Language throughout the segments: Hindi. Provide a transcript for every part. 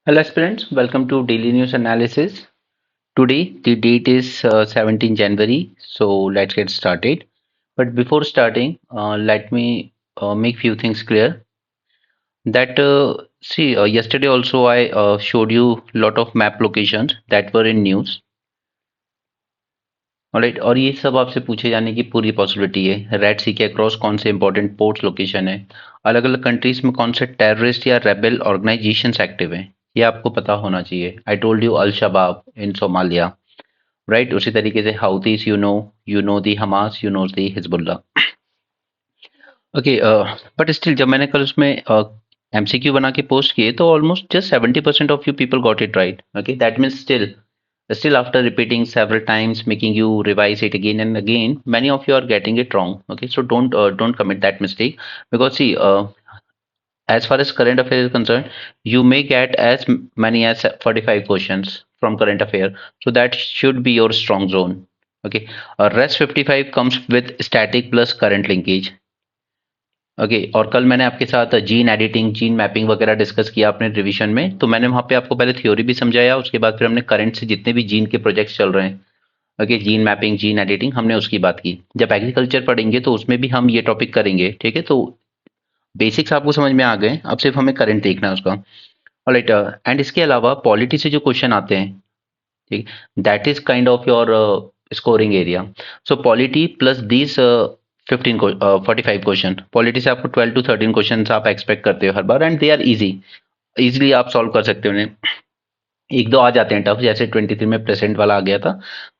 Hello aspirants, welcome to Daily News Analysis. Today the date is 17 January, so let's get started. But before starting, let me make few things clear. That yesterday also I showed you lot of map locations that were in news. Alright, और ये सब आपसे पूछे जाने की पूरी पॉसिबिलिटी है। रेड सी के अक्रॉस कौन से इंपॉर्टेंट पोर्ट्स लोकेशन है, अलग अलग कंट्रीज में कौन से टेररिस्ट या रेबेल ऑर्गेनाइजेशंस एक्टिव हैं, ये आपको पता होना चाहिए। I told you Al Shabab in Somalia, right. उसी तरीके से Houthis you know the Hamas, you know the Hezbollah. Okay, but still जब मैंने कल उसमें एमसीक्यू बना के पोस्ट किए तो almost just 70% of you people got it right. Okay, that means still after repeating several times, making you revise it again and again, many of you are getting it wrong. Okay, so don't commit that mistake, because see, as far as current affairs is concerned, you may get as many as 45 questions from current affair, so that should be your strong zone. Okay, rest 55 comes with static plus current linkage. Okay, और कल मैंने आपके साथ जीन एडिटिंग, जीन मैपिंग वगैरह डिस्कस किया अपने रिवीजन में, तो मैंने वहाँ पे आपको पहले थ्योरी भी समझाया, उसके बाद फिर हमने करंट से जितने भी जीन के प्रोजेक्ट्स चल रहे हैं, okay, gene mapping, gene editing, हमने उसकी बात की। जब एग्रीकल्चर पढ़ेंगे तो उसमें भी हम ये टॉपिक करेंगे, ठीक है। तो बेसिक्स आपको समझ में आ गए, अब सिर्फ हमें करंट देखना है उसका। ऑलराइट, एंड इसके अलावा पॉलिटी से जो क्वेश्चन आते हैं, ठीक, that is kind of your scoring area. So polity plus these 45 question, polity से आपको 12 to 13 क्वेश्चन आप एक्सपेक्ट करते हो हर बार, एंड दे आर इजीली आप सॉल्व कर सकते हो उन्हें। एक दो आ जाते हैं टफ, जैसे 23 में प्रेजेंट वाला आ गया था,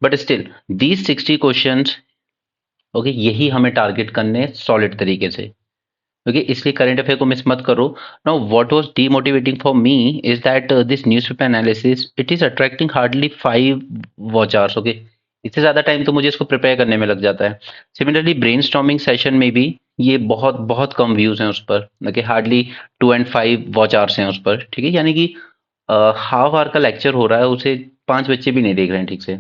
but still these 60 question, okay, यही हमें टारगेट करने सॉलिड तरीके से। ओके, इसलिए करंट अफेयर को मिस मत करो। Now what was demotivating for me is that this newspaper analysis it is attracting hardly 5 watch hours. Okay, इससे ज़्यादा टाइम तो मुझे इसको प्रिपेयर करने में लग जाता है। सिमिलरली ब्रेनस्टॉर्मिंग सेशन में भी ये बहुत बहुत कम व्यूज़ हैं उस पर। Okay, hardly 2 and 5 watch hours हैं उस पर, ठीक है। यानी कि हाफ आवर का लेक्चर हो रहा है, उसे 5 बच्चे भी नहीं देख रहे हैं ठीक से।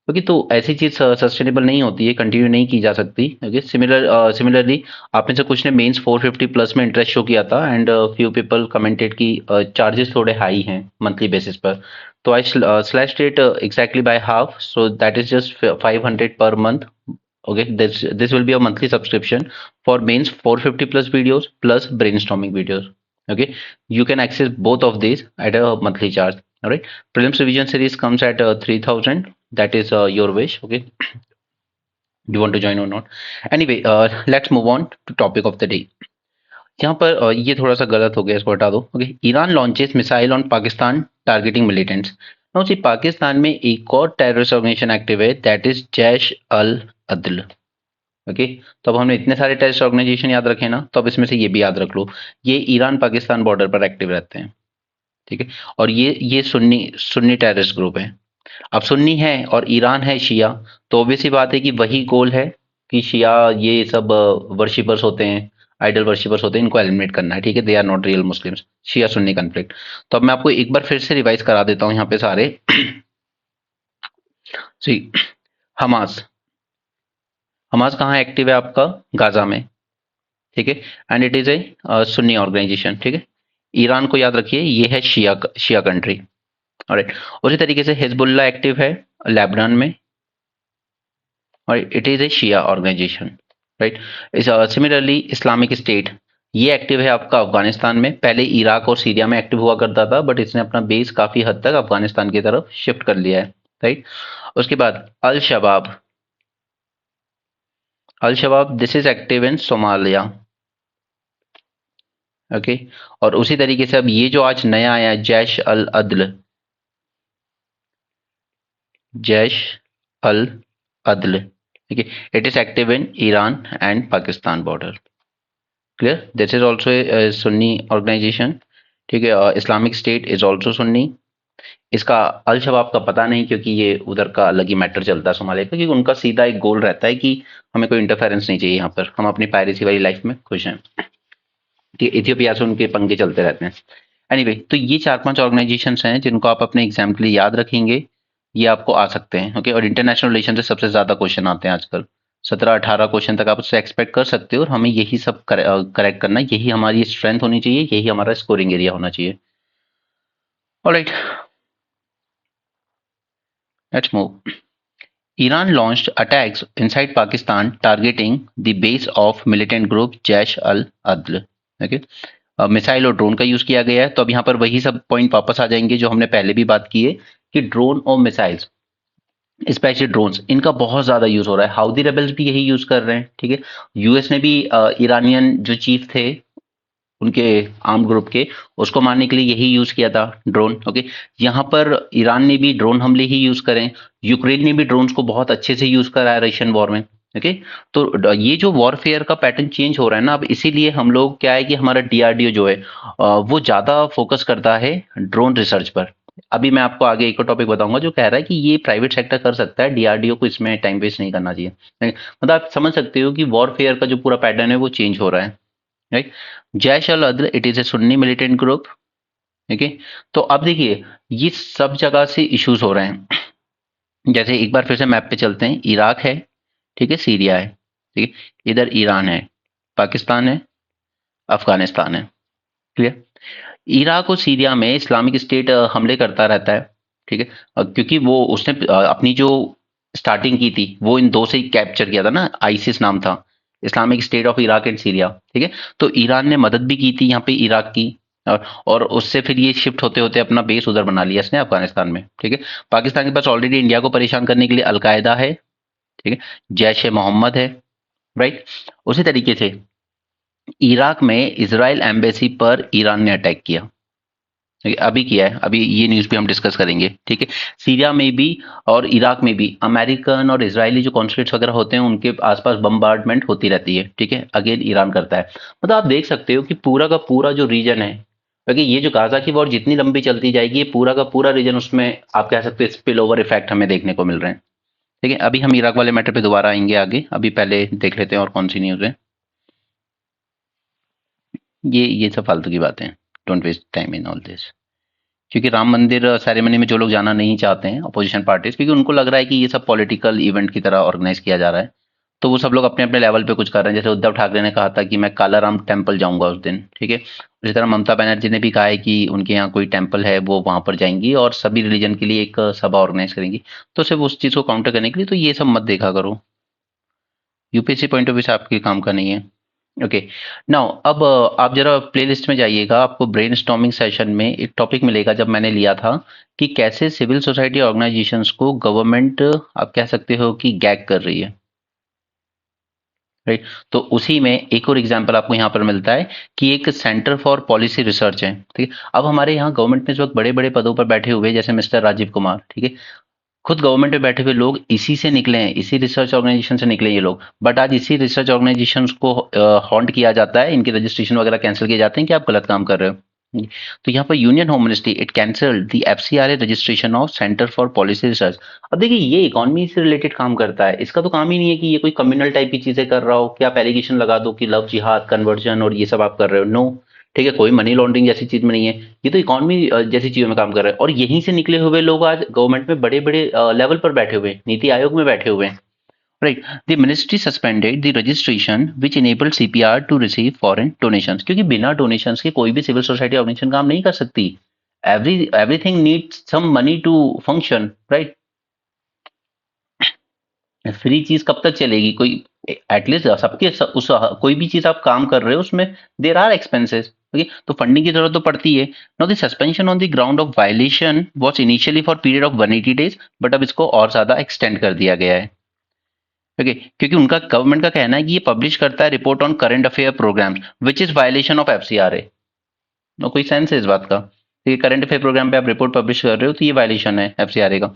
ओके, तो ऐसी चीज सस्टेनेबल नहीं होती है, कंटिन्यू नहीं की जा सकती। ओके, सिमिलरली आप में से कुछ ने मेंस 450 प्लस में इंटरेस्ट शो किया था, एंड फ्यू पीपल कमेंटेड कि चार्जेस थोड़े हाई हैं मंथली बेसिस पर। तो I slashed it exactly by half, so that is just 500 per month. Okay, this will be a monthly subscription for mains 450 plus videos plus brainstorming videos. Okay, you can access both of these at a monthly charge. All right, prelims revision series comes at 3000. That is your wish. Okay, do you want to join or not? Anyway, let's move on to topic of the day. यहाँ पर ये थोड़ा सा गलत हो गया, इसको हटा दो। Okay, Iran launches missile on Pakistan targeting militants. Now see, Pakistan में एक और टेररिस्ट ऑर्गेनाइजेशन एक्टिव है, that is Jaish al Adl. Okay, तो अब हमने इतने सारे टेररिस्ट ऑर्गेनाइजेशन याद रखे ना, तो अब इसमें से ये भी याद रख लो, ये ईरान पाकिस्तान बॉर्डर पर एक्टिव रहते हैं, ठीक है। और ये सुन्नी सुन्नी टेररिस्ट ग्रुप है। अब सुन्नी है और ईरान है शिया, तो ऑब्वियस सी बात है कि वही गोल है कि शिया ये सब वर्शिपर्स होते हैं, आइडल वर्शिपर्स होते हैं, इनको एलिमिनेट करना है, ठीक है। They are not real Muslims, Shia Sunni conflict. तो अब मैं आपको एक बार फिर से रिवाइज करा देता हूँ यहाँ पे सारे। सी, हमास, हमास कहाँ एक्टिव है आपका, गाजा में, ठीक है, and it is a Sunni organisation, ठीक है। ईरान को याद रखिए, ये है शिया शिया कंट्री। ऑलराइट, उसी तरीके से हिजबुल्ला एक्टिव है लेबनान में, और it is a Shia organisation, right. Similarly Islamic State ये एक्टिव है आपका अफगानिस्तान में, पहले इराक और सीरिया में एक्टिव हुआ करता था, बट इसने अपना बेस काफी हद तक अफगानिस्तान की तरफ शिफ्ट कर लिया है, राइट। उसके बाद अल Shabaab, Al Shabaab this is active in Somalia. Okay, और उसी तरीके से अब ये जो आज नया आया है जैश अल अदल, जैश अल अदल, ठीक है, it is active in Iran and Pakistan border. Clear, this is also a Sunni organisation, ठीक है। Islamic State is also Sunni. इसका अल शबाब का पता नहीं, क्योंकि ये उधर का अलग ही मैटर चलता है सोमालिया का, क्योंकि उनका सीधा एक गोल रहता है कि हमें कोई इंटरफेरेंस नहीं चाहिए, यहाँ पर हम अपनी पायरेसी वाली लाइफ में खुश हैं। इथियोपिया से उनके पंगे चलते रहते हैं। एनीवे, तो ये 4-5 ऑर्गेनाइजेशंस हैं जिनको आप अपने एग्जाम के लिए याद रखेंगे, ये आपको आ सकते हैं। ओके, और इंटरनेशनल रिलेशन से सबसे ज्यादा क्वेश्चन आते हैं आजकल, 17-18 क्वेश्चन तक आप उससे एक्सपेक्ट कर सकते हो, और हमें यही सब करेक्ट करना, यही हमारी स्ट्रेंथ होनी चाहिए, यही हमारा स्कोरिंग एरिया होना चाहिए। Alright, let's move. Iran launched attacks inside Pakistan targeting the base of militant group Jaish al Adl. Okay, missile और ड्रोन का यूज किया गया है। तो अब यहाँ पर वही सब पॉइंट वापस आ जाएंगे जो हमने पहले भी बात की है कि ड्रोन और मिसाइल्स, स्पेशली ड्रोन्स, इनका बहुत ज्यादा यूज हो रहा है। हाउदी रेबल्स भी यही यूज कर रहे हैं, ठीक है। यूएस ने भी ईरानियन जो चीफ थे उनके आर्म ग्रुप के, उसको मारने के लिए यही यूज किया था, ड्रोन। ओके, यहाँ पर ईरान ने भी ड्रोन हमले ही यूज करें। यूक्रेन ने भी ड्रोन्स को बहुत अच्छे से यूज करा है रशियन वॉर में। ओके, तो ये जो वॉरफेयर का पैटर्न चेंज हो रहा है ना, अब इसीलिए हम लोग क्या है कि हमारा डीआरडीओ जो है वो ज्यादा फोकस करता है ड्रोन रिसर्च पर। अभी मैं आपको आगे एक और टॉपिक बताऊंगा जो कह रहा है कि ये प्राइवेट सेक्टर कर सकता है, डीआरडीओ को इसमें टाइम वेस्ट नहीं करना चाहिए। मतलब आप समझ सकते हो कि वॉरफेयर का जो पूरा पैटर्न है वो चेंज हो रहा है, राइट। जैश अल अदल, it is a Sunni militant group. Okay, तो अब देखिए ये सब जगह से इश्यूज हो रहे हैं। जैसे एक बार फिर से मैप पे चलते हैं, इराक है, ठीक है, सीरिया है, ठीक है, इधर ईरान है, पाकिस्तान है, अफगानिस्तान है। क्लियर। इराक और सीरिया में इस्लामिक स्टेट हमले करता रहता है, ठीक है। क्योंकि वो उसने अपनी जो स्टार्टिंग की थी वो इन दो से ही कैप्चर किया था ना, आईसिस नाम था, Islamic state of Iraq and Syria, ठीक है। तो ईरान ने मदद भी की थी यहाँ पे इराक की, और उससे फिर ये शिफ्ट होते होते अपना बेस उधर बना लिया इसने अफगानिस्तान में, ठीक है। पाकिस्तान के पास ऑलरेडी इंडिया को परेशान करने के लिए अलकायदा है, ठीक है, जैश ए मोहम्मद है, राइट। उसी तरीके से इराक में इजराइल एम्बेसी पर ईरान ने अटैक किया, ठीक है, अभी किया है, अभी ये न्यूज़ भी हम डिस्कस करेंगे, ठीक है। सीरिया में भी और इराक में भी अमेरिकन और इजरायली जो कॉन्फ्लिक्ट्स वगैरह होते हैं उनके आसपास बम्बार्डमेंट होती रहती है, ठीक है, अगेन ईरान करता है। मतलब आप देख सकते हो कि पूरा का पूरा जो रीजन है, क्योंकि ये जो गाजा की वॉर जितनी लंबी चलती जाएगी, ये पूरा का पूरा रीजन, उसमें आप कह सकते हो स्पिल ओवर इफेक्ट हमें देखने को मिल रहे हैं, ठीक है। अभी हम इराक वाले मैटर पे दोबारा आएंगे आगे, अभी पहले देख लेते हैं और कौन सी न्यूज़ है। ये सब फालतू की बातें हैं, don't waste time in all this. क्योंकि राम मंदिर सेरेमनी में जो लोग जाना नहीं चाहते हैं अपोजिशन पार्टीज, क्योंकि उनको लग रहा है कि ये सब पॉलिटिकल इवेंट की तरह ऑर्गेनाइज किया जा रहा है, तो वो सब लोग अपने अपने लेवल पे कुछ कर रहे हैं। जैसे उद्धव ठाकरे ने कहा था कि मैं कालाराम टेम्पल जाऊंगा उस दिन, ठीक है। उसी तरह ममता बनर्जी ने भी कहा है कि उनके यहाँ कोई टेम्पल है वो वहां पर जाएंगी और सभी रिलीजन के लिए एक सभा ऑर्गेनाइज करेंगी। तो सिर्फ उस चीज को काउंटर करने के लिए तो ये सब मत देखा करो, यूपीएससी पॉइंट ऑफ व्यू से आपके काम का नहीं है। ओके, नाउ अब आप जरा प्लेलिस्ट में जाइएगा, आपको ब्रेनस्टॉर्मिंग सेशन में एक टॉपिक मिलेगा जब मैंने लिया था कि कैसे सिविल सोसाइटी ऑर्गेनाइजेशंस को गवर्नमेंट आप कह सकते हो कि गैग कर रही है, राइट। तो उसी में एक और एग्जांपल आपको यहाँ पर मिलता है कि एक सेंटर फॉर पॉलिसी रिसर्च है, ठीक है। अब हमारे यहाँ गवर्नमेंट में इस वक्त बड़े बड़े पदों पर बैठे हुए जैसे मिस्टर राजीव कुमार, ठीक है, खुद गवर्नमेंट में बैठे हुए लोग इसी से निकले हैं, इसी रिसर्च ऑर्गेनाइजेशन से निकले ये लोग। बट आज इसी रिसर्च ऑर्गेनाइजेशन को हॉन्ट किया जाता है, इनके रजिस्ट्रेशन वगैरह कैंसिल किए जाते हैं कि आप गलत काम कर रहे हो। तो यहाँ पर union home ministry it cancelled the FCRA registration of centre for policy research. अब देखिए ये इकोनॉमी से रिलेटेड काम करता है, इसका तो काम ही नहीं है कि ये कोई कम्युनल टाइप की चीजें कर रहा हो कि आप एलिगेशन लगा दो कि लव जिहाद कन्वर्जन और ये सब आप कर रहे हो। नो, ठीक है, कोई मनी लॉन्ड्रिंग जैसी चीज में नहीं है, ये तो इकोनॉमी जैसी चीजों में काम कर रहा है। और यहीं से निकले हुए लोग आज गवर्नमेंट में बड़े बड़े लेवल पर बैठे हुए हैं, नीति आयोग में बैठे हुए हैं, right. The ministry suspended the registration which enabled CPR to receive foreign donations, क्योंकि बिना डोनेशंस के कोई भी सिविल सोसाइटी ऑर्गेनाइजेशन काम नहीं कर सकती। Everything needs some money to function, right. Free चीज कब तक चलेगी, कोई एटलीस्ट सबके उस कोई भी चीज आप काम कर रहे हो उसमें देर आर एक्सपेंसेस, ओके, तो फंडिंग की जरूरत तो पड़ती है। Now the suspension on the ground of violation was initially for period of 180 days, but अब इसको और ज्यादा एक्सटेंड कर दिया गया है, ओके, क्योंकि उनका गवर्नमेंट का कहना है कि ये पब्लिश करता है report on current affair programmes which is violation of FCRA. No कोई सेंस है इस बात का, तो ये करंट अफेयर प्रोग्राम पे आप रिपोर्ट पब्लिश कर रहे हो तो ये वायलेशन है एफसीआरए का।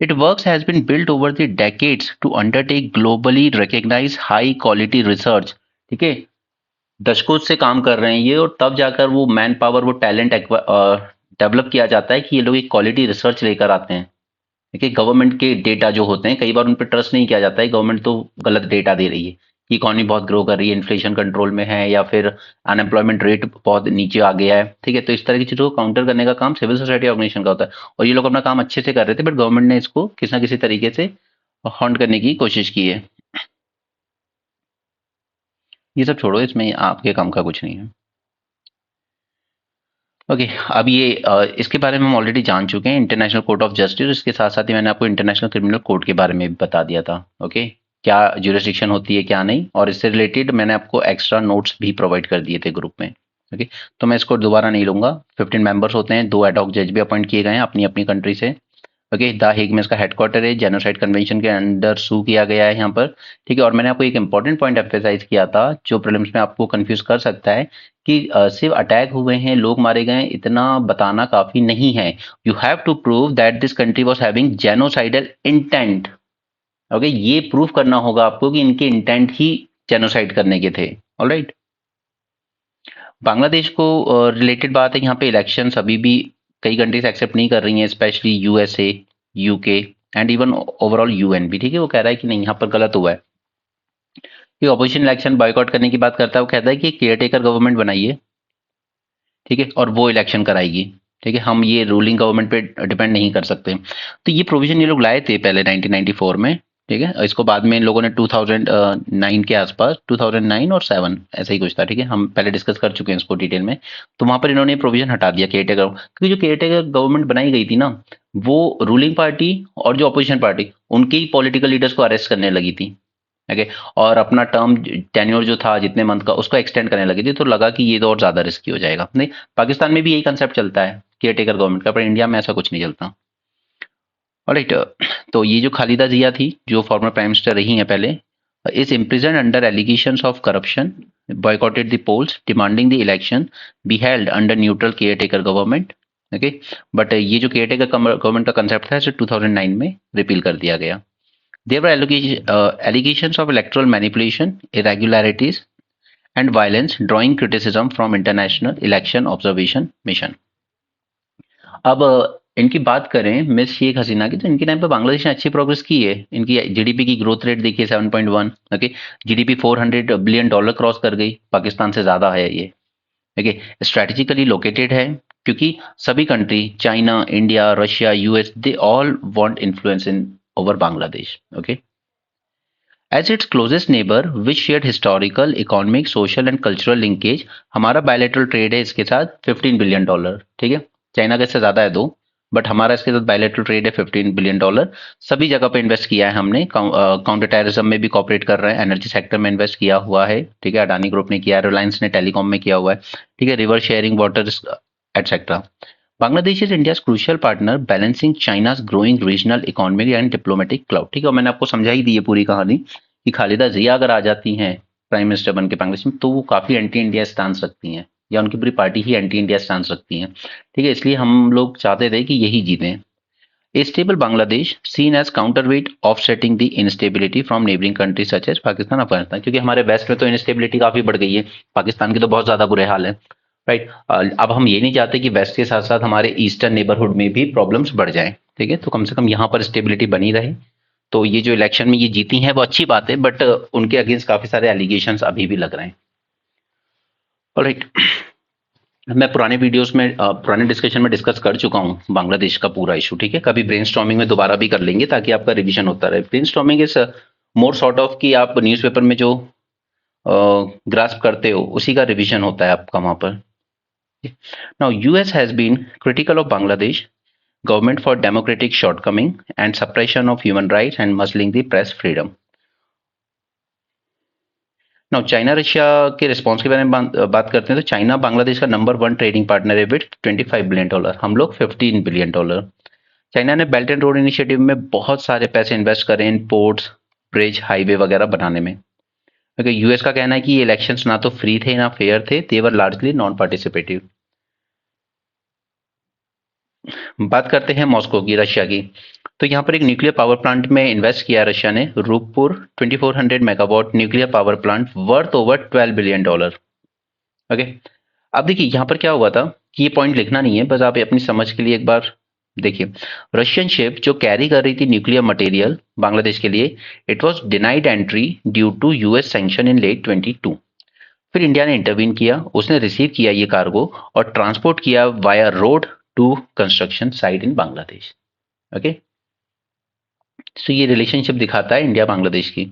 It works has been built over the decades to undertake globally recognise high quality research, ठीक है, दशकों से काम कर रहे हैं ये, और तब जाकर वो मैन पावर, वो टैलेंट डेवलप किया जाता है कि ये लोग एक क्वालिटी रिसर्च लेकर आते हैं। देखिए गवर्नमेंट के डेटा जो होते हैं कई बार उन पर ट्रस्ट नहीं किया जाता है, गवर्नमेंट तो गलत डेटा दे रही है कि इकॉनमी बहुत ग्रो कर रही है, इन्फ्लेशन कंट्रोल में है, या फिर अनएम्प्लॉयमेंट रेट बहुत नीचे आ गया है, ठीक है। तो इस तरह की चीज़ों को काउंटर करने का काम सिविल सोसाइटी ऑर्गेनाइजेशन का होता है, और ये लोग अपना काम अच्छे से कर रहे थे, बट गवर्नमेंट ने इसको किसी ना किसी तरीके से हॉन्ट करने की कोशिश की है। ये सब छोड़ो, इसमें आपके काम का कुछ नहीं है। ओके। अब ये इसके बारे में हम ऑलरेडी जान चुके हैं, इंटरनेशनल कोर्ट ऑफ जस्टिस। इसके साथ साथ ही मैंने आपको इंटरनेशनल क्रिमिनल कोर्ट के बारे में भी बता दिया था। ओके, क्या ज्यूरिसडिक्शन होती है क्या नहीं, और इससे रिलेटेड मैंने आपको एक्स्ट्रा नोट्स भी प्रोवाइड कर दिए थे ग्रुप में। ओके, तो मैं इसको दोबारा नहीं लूंगा। 15 मेंबर्स होते हैं, 2 एडहॉक जज भी अपॉइंट किए गए हैं अपनी अपनी कंट्री से। ओके, द हेग में इसका हेडक्वार्टर है, जेनोसाइड कन्वेंशन के अंडर सू किया गया है यहाँ पर। ठीक है, और मैंने आपको एक इंपॉर्टेंट पॉइंट एम्फेसाइज किया था जो प्रीलिम्स में आपको कंफ्यूज कर सकता है कि सिर्फ अटैक हुए हैं, लोग मारे गए हैं, इतना बताना काफी नहीं है। You have to prove that this country was having genocidal intent. Okay, ये प्रूव करना होगा आपको कि इनके इंटेंट ही जेनोसाइड करने के थे। ऑलराइट, बांग्लादेश को रिलेटेड बात है, यहाँ पे इलेक्शंस अभी भी कई कंट्रीज एक्सेप्ट नहीं कर रही हैं, specially USA, UK and even overall UN भी। ठीक है, वो कह रहा है कि नहीं, यहाँ पर गलत हुआ है। ये ऑपोजिशन इलेक्शन बॉयकॉट करने की बात करता है, वो कहता है कि केयर टेकर गवर्नमेंट बनाइए, ठीक है, और वो इलेक्शन कराएगी। ठीक है, हम ये रूलिंग गवर्नमेंट पे डिपेंड नहीं कर सकते। तो ये प्रोविजन ये लोग लाए थे पहले 1994 में। ठीक है, इसको बाद में इन लोगों ने 2009 के आसपास, 2009 और 7 ऐसा ही कुछ था। ठीक है, हम पहले डिस्कस कर चुके हैं इसको डिटेल में। तो वहां पर इन्होंने प्रोविजन हटा दिया केयर टेकर, क्योंकि जो केयर टेकर गवर्नमेंट बनाई गई थी ना, वो रूलिंग पार्टी और जो अपोजिशन पार्टी, उनके ही पॉलिटिकल लीडर्स को अरेस्ट करने लगी थी। ओके, और अपना टर्म टेन्योर जो था जितने मंथ का, उसको एक्सटेंड करने लगी थी। तो लगा कि ये तो और ज्यादा रिस्की हो जाएगा। नहीं, पाकिस्तान में भी यही कंसेप्ट चलता है केयर टेकर गवर्नमेंट का, पर इंडिया में ऐसा कुछ नहीं चलता। ऑलराइट, तो ये जो खालिदा जिया थी, जो फॉर्मर प्राइम मिनिस्टर रही हैं पहले, is imprison under allegations of corruption, boycotted the polls demanding the election be held under neutral caretaker government। Okay, but ये जो केयरटेकर गवर्नमेंट का कंसेप्ट था, इसे 2009 में रिपील कर दिया गया। There were allegations of electoral manipulation, irregularities, and violence, drawing criticism from International Election Observation Mission। अब इनकी बात करें मिस शेख हसीना की, तो इनके टाइम पे बांग्लादेश ने अच्छी प्रोग्रेस की है। इनकी जीडीपी की ग्रोथ रेट देखिए 7.1। ओके, जीडीपी $400 बिलियन क्रॉस कर गई, पाकिस्तान से ज्यादा है ये। ओके, स्ट्रेटेजिकली लोकेटेड है, क्योंकि सभी country, China, India, Russia, US, they all want influence in over Bangladesh. Okay, as it's closest neighbour which share historical, economic, social and cultural linkage, हमारा बायलैटरल ट्रेड है इसके साथ $15 बिलियन। ठीक है, चाइना का इससे ज्यादा है 2, बट हमारा इसके साथ बायलैटरल ट्रेड है $15 बिलियन। सभी जगह पे इन्वेस्ट किया है हमने, काउंटर टेररिज्म में भी कॉपरेट कर रहे हैं, एनर्जी सेक्टर में इन्वेस्ट किया हुआ है। ठीक है, अडानी ग्रुप ने किया है, रिलायंस ने टेलीकॉम में किया हुआ है। ठीक है, river sharing, water etcetera. Bangladesh is India's crucial partner balancing China's growing regional economic and diplomatic cloud. ठीक है, और मैंने आपको समझा ही दी है पूरी कहानी कि खालिदा जिया अगर आ जाती हैं प्राइम मिनिस्टर बन के बांग्लादेश में, तो वो काफी एंटी इंडिया स्टांस रखती हैं, या उनकी पूरी पार्टी ही एंटी इंडिया स्टांस रखती हैं। ठीक है, इसलिए हम लोग चाहते थे कि यही जीतें। A stable Bangladesh seen as counterweight offsetting the instability from neighboring countries such as Pakistan, Afghanistan। क्योंकि हमारे वेस्ट में तो इंस्टेबिलिटी काफी बढ़ गई है, पाकिस्तान की तो बहुत ज्यादा बुरे हाल है। राइट, अब हम ये नहीं चाहते कि वेस्ट के साथ साथ हमारे ईस्टर्न नेबरहुड में भी प्रॉब्लम्स बढ़ जाएं। ठीक है, तो कम से कम यहाँ पर स्टेबिलिटी बनी रहे। तो ये जो इलेक्शन में ये जीती हैं वो अच्छी बात है, बट उनके अगेंस्ट काफी सारे एलिगेशंस अभी भी लग रहे हैं। ऑलराइट, मैं पुराने वीडियोस में पुराने डिस्कशन में डिस्कस कर चुका हूँ बांग्लादेश का पूरा इशू। ठीक है, कभी ब्रेनस्टॉर्मिंग में दोबारा भी कर लेंगे ताकि आपका रिवीजन होता रहे। Brainstorming is more sort of कि आप न्यूज़पेपर में जो ग्रास्प करते हो उसी का रिवीजन होता है आपका वहां पर। Now US has been critical of Bangladesh government for democratic shortcoming and suppression of human rights and muscling the press freedom. Now China Russia के रिस्पॉन्स के बारे में बात करते हैं, तो चाइना बांग्लादेश का नंबर 1 ट्रेडिंग पार्टनर है विद $25 बिलियन, हम लोग $15 बिलियन। चाइना ने बेल्ट एंड रोड इनिशिएटिव में बहुत सारे पैसे इन्वेस्ट करे इन पोर्ट्स, ब्रिज, हाईवे वगैरह बनाने में। क्योंकि यूएस का कहना है कि ये इलेक्शंस ना तो फ्री थे ना फेयर थे, दे वर लार्जली नॉन पार्टिसिपेटिव। बात करते हैं मॉस्को की, रशिया की। तो यहाँ पर एक न्यूक्लियर पावर प्लांट में इन्वेस्ट किया रशिया ने, Rooppur 2400 megawatt nuclear power plant worth over $12 billion. Okay, अब देखिए यहाँ पर क्या हुआ था कि ये पॉइंट लिखना नहीं है, बस आप अपनी समझ के लिए एक बार देखिए। रशियन शिप जो कैरी कर रही थी न्यूक्लियर मटेरियल बांग्लादेश के लिए, it was denied entry due to US sanction in late 22। फिर इंडिया ने इंटरवीन किया, उसने रिसीव किया ये कार्गो और ट्रांसपोर्ट किया via road to construction site in Bangladesh. Okay, so ये रिलेशनशिप दिखाता है इंडिया बांग्लादेश की।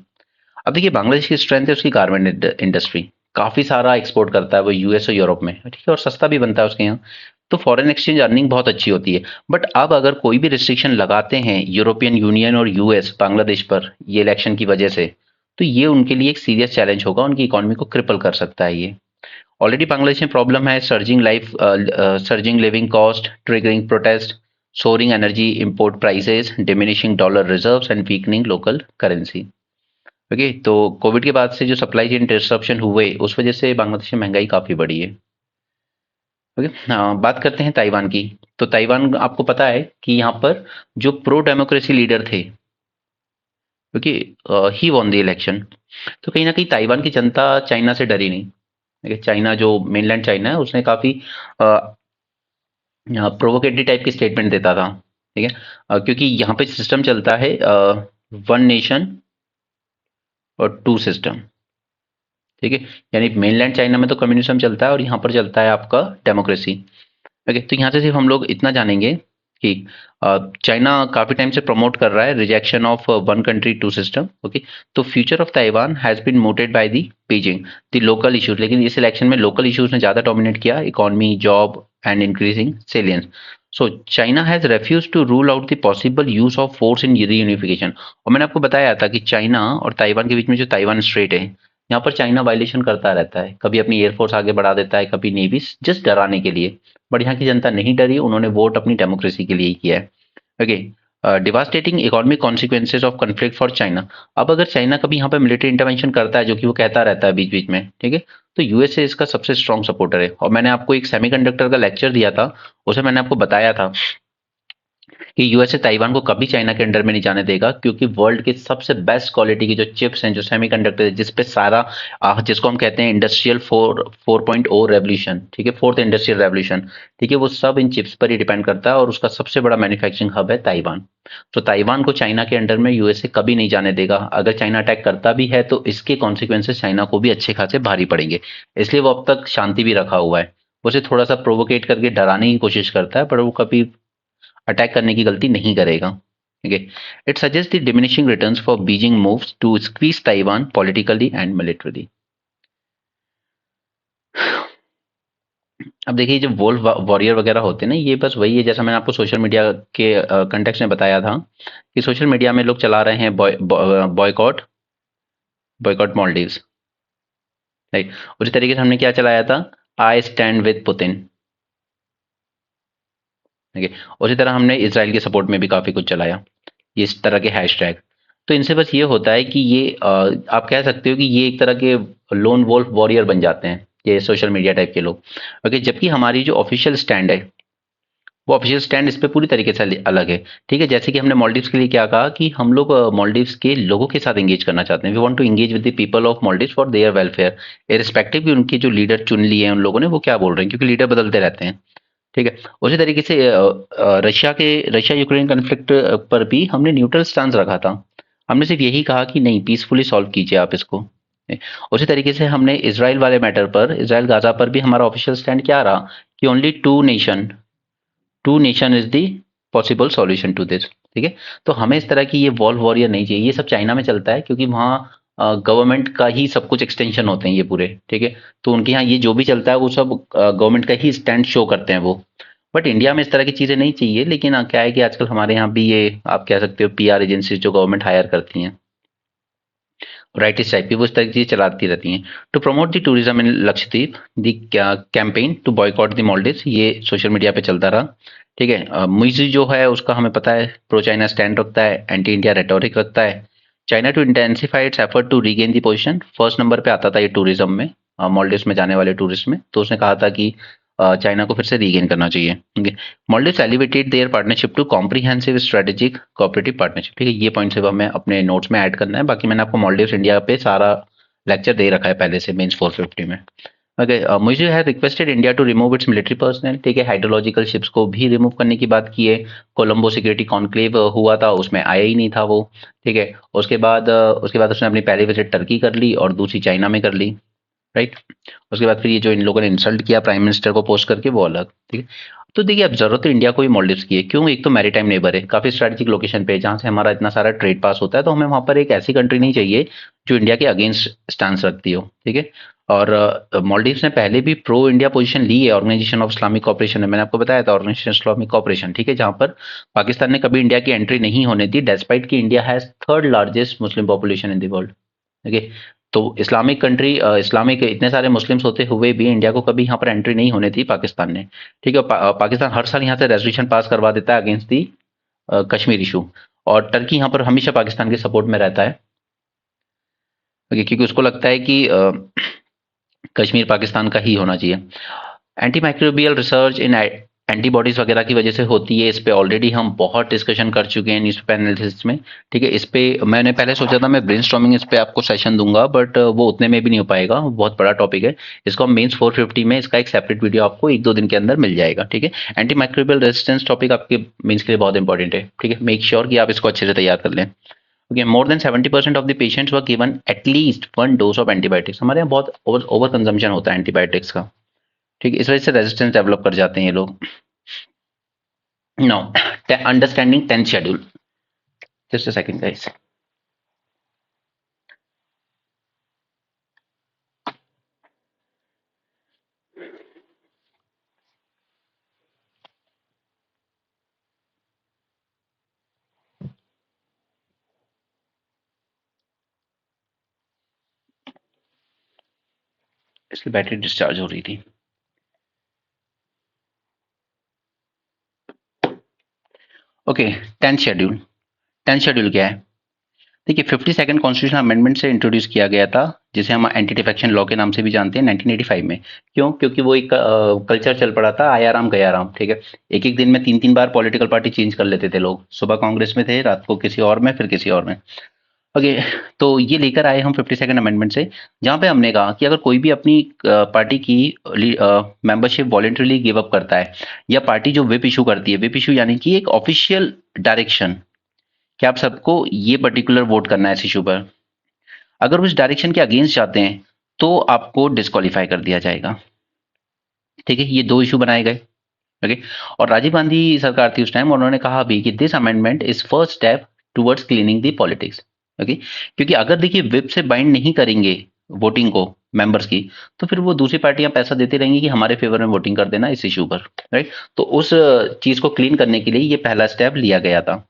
अब देखिए बांग्लादेश की स्ट्रेंथ है उसकी गारमेंट इंडस्ट्री, काफी सारा एक्सपोर्ट करता है वो यूएस और यूरोप में। ठीक है, और सस्ता भी बनता है उसके यहाँ। तो फॉरेन एक्सचेंज अर्निंग बहुत अच्छी होती है। बट अब अगर कोई भी रिस्ट्रिक्शन लगाते हैं यूरोपियन यूनियन और यूएस बांग्लादेश पर ये इलेक्शन की वजह से, तो ये उनके लिए एक सीरियस चैलेंज होगा, उनकी इकोनॉमी को क्रिपल कर सकता है ये। ऑलरेडी बांग्लादेश में प्रॉब्लम है, surging living cost, triggering protest, soaring energy import prices, diminishing dollar reserves and weakening local currency. Okay, तो कोविड के बाद से जो सप्लाई चेन डिस्ट्रप्शन हुए उस वजह से बांग्लादेश में महंगाई काफी बढ़ी है। ओके, बात करते हैं ताइवान की। तो ताइवान आपको पता है कि यहाँ पर जो प्रो डेमोक्रेसी लीडर थे, okay, he won the election. तो कहीं ना कहीं ताइवान की जनता चाइना से डरी नहीं। ओके, चाइना जो मेनलैंड चाइना है उसने काफी प्रोवोकेटरी टाइप की स्टेटमेंट देता था। ठीक है, क्योंकि यहाँ पे सिस्टम चलता है वन नेशन और टू सिस्टम। ठीक है, यानी मेनलैंड चाइना में तो कम्युनिज्म चलता है और यहाँ पर चलता है आपका डेमोक्रेसी। ओके, तो यहाँ से सिर्फ हम लोग इतना जानेंगे कि चाइना काफी टाइम से प्रमोट कर रहा है rejection of one country two system. Okay, तो future of Taiwan has been mooted by the Beijing the local issues, लेकिन इस इलेक्शन में लोकल इश्यूज ने ज्यादा डोमिनेट किया, economy, job and increasing salience. So China has refuse to rule out the possible use of force in reunification. और मैंने आपको बताया था कि चाइना और ताइवान के बीच में जो ताइवान स्ट्रेट है, यहाँ पर चाइना वायलेशन करता रहता है, कभी अपनी एयरफोर्स आगे बढ़ा देता है, कभी नेवी, जस्ट डराने के लिए। बट यहाँ की जनता नहीं डरी, उन्होंने वोट अपनी डेमोक्रेसी के लिए ही किया है। Okay, devastating economic consequences of conflict for China. अब अगर चाइना कभी यहाँ पे मिलिट्री इंटरवेंशन करता है, जो कि वो कहता रहता है बीच बीच में, ठीक है, तो यूएसए इसका सबसे स्ट्रॉन्ग सपोर्टर है। और मैंने आपको एक सेमीकंडक्टर का लेक्चर दिया था, उसमें मैंने आपको बताया था कि यूएसए ताइवान को कभी चाइना के अंडर में नहीं जाने देगा, क्योंकि वर्ल्ड की सबसे बेस्ट क्वालिटी की जो चिप्स हैं, जो सेमीकंडक्टर है, जिस पे सारा जिसको हम कहते हैं इंडस्ट्रियल 4.0 रेवोल्यूशन, ठीक है, फोर्थ इंडस्ट्रियल रेवोल्यूशन, ठीक है, वो सब इन चिप्स पर ही डिपेंड करता है और उसका सबसे बड़ा मैन्युफैक्चरिंग हब है ताइवान। तो ताइवान को चाइना के अंडर में यूएसए कभी नहीं जाने देगा। अगर चाइना अटैक करता भी है तो इसके कॉन्सिक्वेंसेस चाइना को भी अच्छे खासे भारी पड़ेंगे, इसलिए वो अब तक शांति भी रखा हुआ है। उसे थोड़ा सा प्रोवोकेट करके डराने की कोशिश करता है, पर वो कभी अटैक करने की गलती नहीं करेगा। Okay, it suggest the diminishing returns for Beijing moves to squeeze Taiwan politically and military. अब देखिए, जो वोल्फ वॉरियर वगैरह होते हैं ना, ये बस वही है, जैसा मैंने आपको सोशल मीडिया के कंटेक्स्ट में बताया था कि सोशल मीडिया में लोग चला रहे हैं बॉयकॉट बॉयकॉट मॉलडीव्स, राइट। उसी तरीके से हमने क्या चलाया था, I stand with Putin. Okay, उसी तरह हमने इसराइल के सपोर्ट में भी काफी कुछ चलाया, ये इस तरह के हैशटैग। तो इनसे बस ये होता है कि ये आप कह सकते हो कि ये एक तरह के लोन वोल्फ वॉरियर बन जाते हैं ये सोशल मीडिया टाइप के लोग। ओके, जबकि हमारी जो ऑफिशियल स्टैंड है, वो ऑफिशियल स्टैंड इस पे पूरी तरीके से अलग है। ठीक है, जैसे कि हमने मॉलडीव्स के लिए क्या कहा कि हम लोग मॉलडीव्स के लोगों के साथ एंगेज करना चाहते हैं। We want to engage with the people of Maldives for their welfare, irrespective कि उनके जो लीडर चुन लिए हैं उन लोगों ने वो क्या बोल रहे हैं, क्योंकि लीडर बदलते रहते हैं। ठीक है, उसी तरीके से रशिया यूक्रेन कन्फ्लिक्ट पर भी हमने न्यूट्रल स्टांस रखा था। हमने सिर्फ यही कहा कि नहीं, पीसफुली सॉल्व कीजिए आप इसको। उसी तरीके से हमने इसराइल वाले मैटर पर, इसराइल गाजा पर भी हमारा ऑफिशियल स्टैंड क्या रहा कि only two nation is the possible solution to this. ठीक है, तो हमें इस तरह की ये वॉल्व वॉरियर नहीं चाहिए। ये सब चाइना में चलता है, क्योंकि वहाँ गवर्नमेंट का ही सब कुछ एक्सटेंशन होते हैं ये पूरे। ठीक है, तो उनके यहाँ ये जो भी चलता है वो सब गवर्नमेंट का ही स्टैंड शो करते हैं वो। बट इंडिया में इस तरह की चीजें नहीं चाहिए। लेकिन क्या है कि आजकल हमारे यहाँ भी ये आप कह सकते हो पीआर एजेंसी जो गवर्नमेंट हायर करती हैं, राइटिस्ट टाइप की, वो इस तरह की चीजें चलाती रहती हैं। To promote the tourism in Lakshadweep, the campaign to boycott the Maldives, ये सोशल मीडिया पे चलता रहा। ठीक है, मुइजी जो है उसका हमें पता है प्रो चाइना स्टैंड रखता है, एंटी इंडिया रेटोरिक रखता है। China to intensify its effort to regain the position, first number पे आता था ये टूरिज्म में, मॉलडीव्स में जाने वाले टूरिस्ट में। तो उसने कहा था कि चाइना को फिर से रीगेन करना चाहिए। ठीक है, Maldives elevated their partnership to comprehensive strategic cooperative partnership. ठीक है, ये पॉइंट से हमें अपने नोट्स में ऐड करना है। बाकी मैंने आपको मॉलडीव्स इंडिया पे सारा लेक्चर दे रखा है पहले से, मेंस 450 में। Okay, Muizzu has requested India to remove its military personnel. ठीक है, हाइड्रोलॉजिकल शिप्स को भी रिमूव करने की बात की है। कोलंबो सिक्योरिटी कॉन्क्लेव हुआ था, उसमें आया ही नहीं था वो। ठीक है, उसके बाद उसने अपनी पहली विजिट टर्की कर ली और दूसरी चाइना में कर ली, राइट। उसके बाद फिर ये जो इन लोगों ने इंसल्ट किया प्राइम मिनिस्टर को पोस्ट करके, वो अलग। ठीक है, तो देखिए अब जरूरत तो इंडिया को भी मॉलडीव्स की है। क्यों? एक तो मैरीटाइम नेबर है, काफी स्ट्रेटेजिक लोकेशन पे है, जहां से हमारा इतना सारा ट्रेड पास होता है। तो हमें वहां पर एक ऐसी कंट्री नहीं चाहिए जो इंडिया के अगेंस्ट स्टांस रखती हो। ठीक है, और मालदीव्स ने पहले भी प्रो इंडिया पोजीशन ली है ऑर्गेनाइजेशन ऑफ इस्लामिक कोऑपरेशन में। मैंने आपको बताया था ऑर्गेनाइजेशन इस्लामिक कोऑपरेशन, ठीक है, जहां पर पाकिस्तान ने कभी इंडिया की एंट्री नहीं होने दी, डेस्पाइट कि India has third largest Muslim population in the world. Okay, तो इस्लामिक कंट्री, इस्लामिक इतने सारे मुस्लिम्स होते हुए भी इंडिया को कभी यहाँ पर एंट्री नहीं होने दी पाकिस्तान ने, ठीक है। पाकिस्तान हर साल यहाँ से रेजोल्यूशन पास करवा देता है अगेंस्ट दी कश्मीर इशू, और टर्की यहाँ पर हमेशा पाकिस्तान के सपोर्ट में रहता है, ओके, क्योंकि उसको लगता है कि कश्मीर पाकिस्तान का ही होना चाहिए। एंटी माइक्रोबियल रिसर्च इन एंटीबॉडीज वगैरह की वजह से होती है, इस पे ऑलरेडी हम बहुत डिस्कशन कर चुके हैं न्यूज़पेपर एनालिसिस में, ठीक है। इस पे मैंने पहले सोचा था मैं ब्रेनस्टॉर्मिंग इस पे आपको सेशन दूंगा, बट वो उतने में भी नहीं हो पाएगा, बहुत बड़ा टॉपिक है। इसको हम मेंस 450 में इसका एक सेपरेट वीडियो आपको 1-2 दिन के अंदर मिल जाएगा, ठीक है। एंटी माइक्रोबियल रेजिस्टेंस टॉपिक आपके मेंस के लिए बहुत इंपॉर्टेंट है, ठीक है। मेक श्योर कि आप इसको अच्छे से तैयार कर लें। Okay, more than 70% of the patients were given at least 1 dose of antibiotics. हमारे यहाँ बहुत ओवर कंजम्पशन होता है एंटीबायोटिक्स का, ठीक है, इस वजह से रेजिस्टेंस डेवलप कर जाते हैं ये लोग। Now understanding 10th schedule, just a second guys. इसकी बैटरी डिस्चार्ज हो रही थी। Okay, 10th schedule. 10th schedule क्या है? देखिए, 52nd कॉन्स्टिट्यूशन अमेंडमेंट से इंट्रोड्यूस किया गया था, जिसे हम एंटी डिफेक्शन लॉ के नाम से भी जानते हैं, 1985 में। क्यों? क्योंकि वो एक कल्चर चल पड़ा था, आया राम गया राम, ठीक है। एक एक दिन में 3-3 बार पॉलिटिकल पार्टी चेंज कर लेते थे लोग, सुबह कांग्रेस में थे, रात को किसी और में, फिर किसी और में। ओके, तो ये लेकर आए हम 52nd अमेंडमेंट से, जहां पे हमने कहा कि अगर कोई भी अपनी पार्टी की मेंबरशिप वॉलेंटरीली गिव अप करता है, या पार्टी जो व्हिप इशू करती है, व्हिप इशू यानी कि एक ऑफिशियल डायरेक्शन कि आप सबको ये पर्टिकुलर वोट करना है इस इशू पर, अगर उस डायरेक्शन के अगेंस्ट जाते हैं तो आपको डिस्क्वालीफाई कर दिया जाएगा, ठीक है। ये 2 इशू बनाए गए, ओके। और राजीव गांधी सरकार थी उस टाइम, और उन्होंने कहा भी कि this amendment is first step towards cleaning the politics, okay. क्योंकि अगर देखिए विप से बाइंड नहीं करेंगे वोटिंग को मेंबर्स की, तो फिर वो दूसरी पार्टियां पैसा देती रहेंगी कि हमारे फेवर में वोटिंग कर देना इस इशू पर, राइट। तो उस चीज को क्लीन करने के लिए ये पहला स्टेप लिया गया था।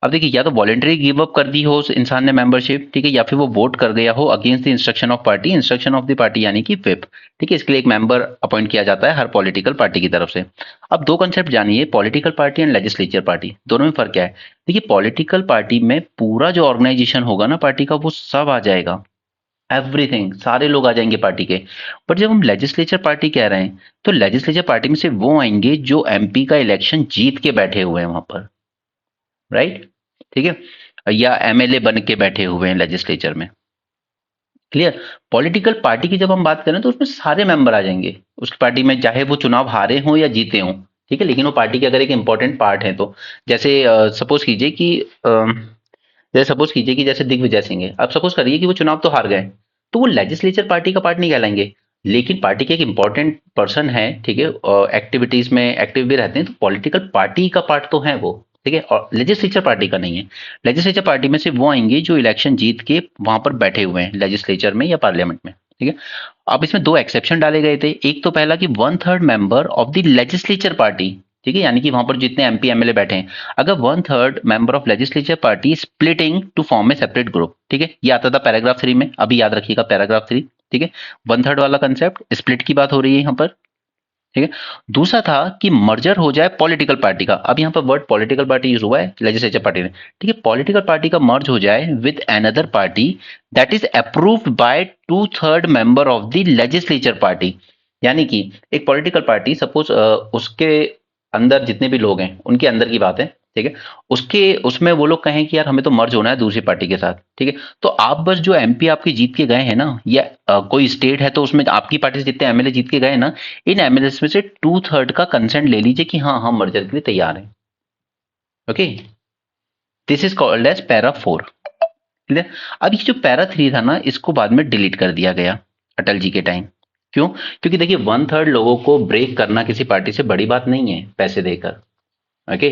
अब देखिए, या तो वॉलेंटरी गिव अप कर दी हो उस इंसान ने मेंबरशिप, ठीक है, या फिर वो वोट कर गया हो against the instruction of party, instruction of the party यानी कि व्हिप, ठीक है। इसके लिए एक मेंबर अपॉइंट किया जाता है हर पॉलिटिकल पार्टी की तरफ से। अब 2 कंसेप्ट जानिए, political party and legislature party, दोनों में फर्क क्या है? देखिए, पॉलिटिकल पार्टी में पूरा जो ऑर्गेनाइजेशन होगा ना पार्टी का, वो सब आ जाएगा, एवरीथिंग, सारे लोग आ जाएंगे पार्टी के। बट जब हम लेजिस्लेचर पार्टी कह रहे हैं, तो लेजिस्लेचर पार्टी में से वो आएंगे जो एमपी का इलेक्शन जीत के बैठे हुए हैं वहां पर, राइट, ठीक है, या एमएलए बन के बैठे हुए हैं लेजिस्लेचर में, क्लियर। पॉलिटिकल पार्टी की जब हम बात करें तो उसमें सारे मेंबर आ जाएंगे उस पार्टी में, चाहे वो चुनाव हारे हों या जीते हों, ठीक है, लेकिन वो पार्टी के अगर एक इंपॉर्टेंट पार्ट है तो। जैसे सपोज कीजिए कि जैसे दिग्विजय सिंह है, अब सपोज करिए कि वो चुनाव तो हार गए, तो वो लेजिस्लेचर पार्टी का पार्ट नहीं कहलाएंगे, लेकिन पार्टी के एक इंपॉर्टेंट पर्सन है, ठीक है, एक्टिविटीज में एक्टिव भी रहते हैं, तो पॉलिटिकल पार्टी का पार्ट तो है वो, ठीक है, और लेजिस्लेचर पार्टी का नहीं है। लेजिस्लेचर पार्टी में से वो आएंगे जो इलेक्शन जीत के वहां पर बैठे हुए हैं लेजिस्लेचर में या पार्लियामेंट में, ठीक है। अब इसमें 2 एक्सेप्शन डाले गए थे, एक तो पहला कि 1/3 member of the legislature party, ठीक है, यानी कि वहां पर जितने एमपी एमएलए बैठे हैं, अगर 1/3 member of legislature party splitting to form a separate group, ठीक है, ये आता था पैराग्राफ 3 में, अभी याद रखिएगा पैराग्राफ 3, ठीक है। 1/3 वाला कंसेप्ट, स्प्लिट की बात हो रही है यहाँ पर, ठीक है। दूसरा था कि मर्जर हो जाए पॉलिटिकल पार्टी का, अब यहाँ पर वर्ड पॉलिटिकल पार्टी यूज हुआ है लेजिस्लेचर पार्टी में, ठीक है, पॉलिटिकल पार्टी का मर्ज हो जाए with another party that is approved by 2/3 member of the legislature party. यानी कि एक पॉलिटिकल पार्टी सपोज उसके अंदर जितने भी लोग हैं उनके अंदर की बात है, ठीक है, उसके उसमें वो लोग कहें कि यार हमें तो मर्ज होना है दूसरी पार्टी के साथ, ठीक है, तो आप बस जो एमपी आपके जीत के गए हैं ना, या कोई स्टेट है तो उसमें आपकी पार्टी से जितने एमएलए जीत के गए ना, इन एमएलए में से 2/3 का कंसेंट ले लीजिए कि हाँ हम मर्जर के लिए तैयार हैं, okay. This is called as para 4, clear. अब ये जो पैरा 3 था ना, इसको बाद में डिलीट कर दिया गया अटल जी के टाइम। क्यों? क्योंकि देखिए 1/3 लोगों को ब्रेक करना किसी पार्टी से बड़ी बात नहीं है पैसे देकर, ओके।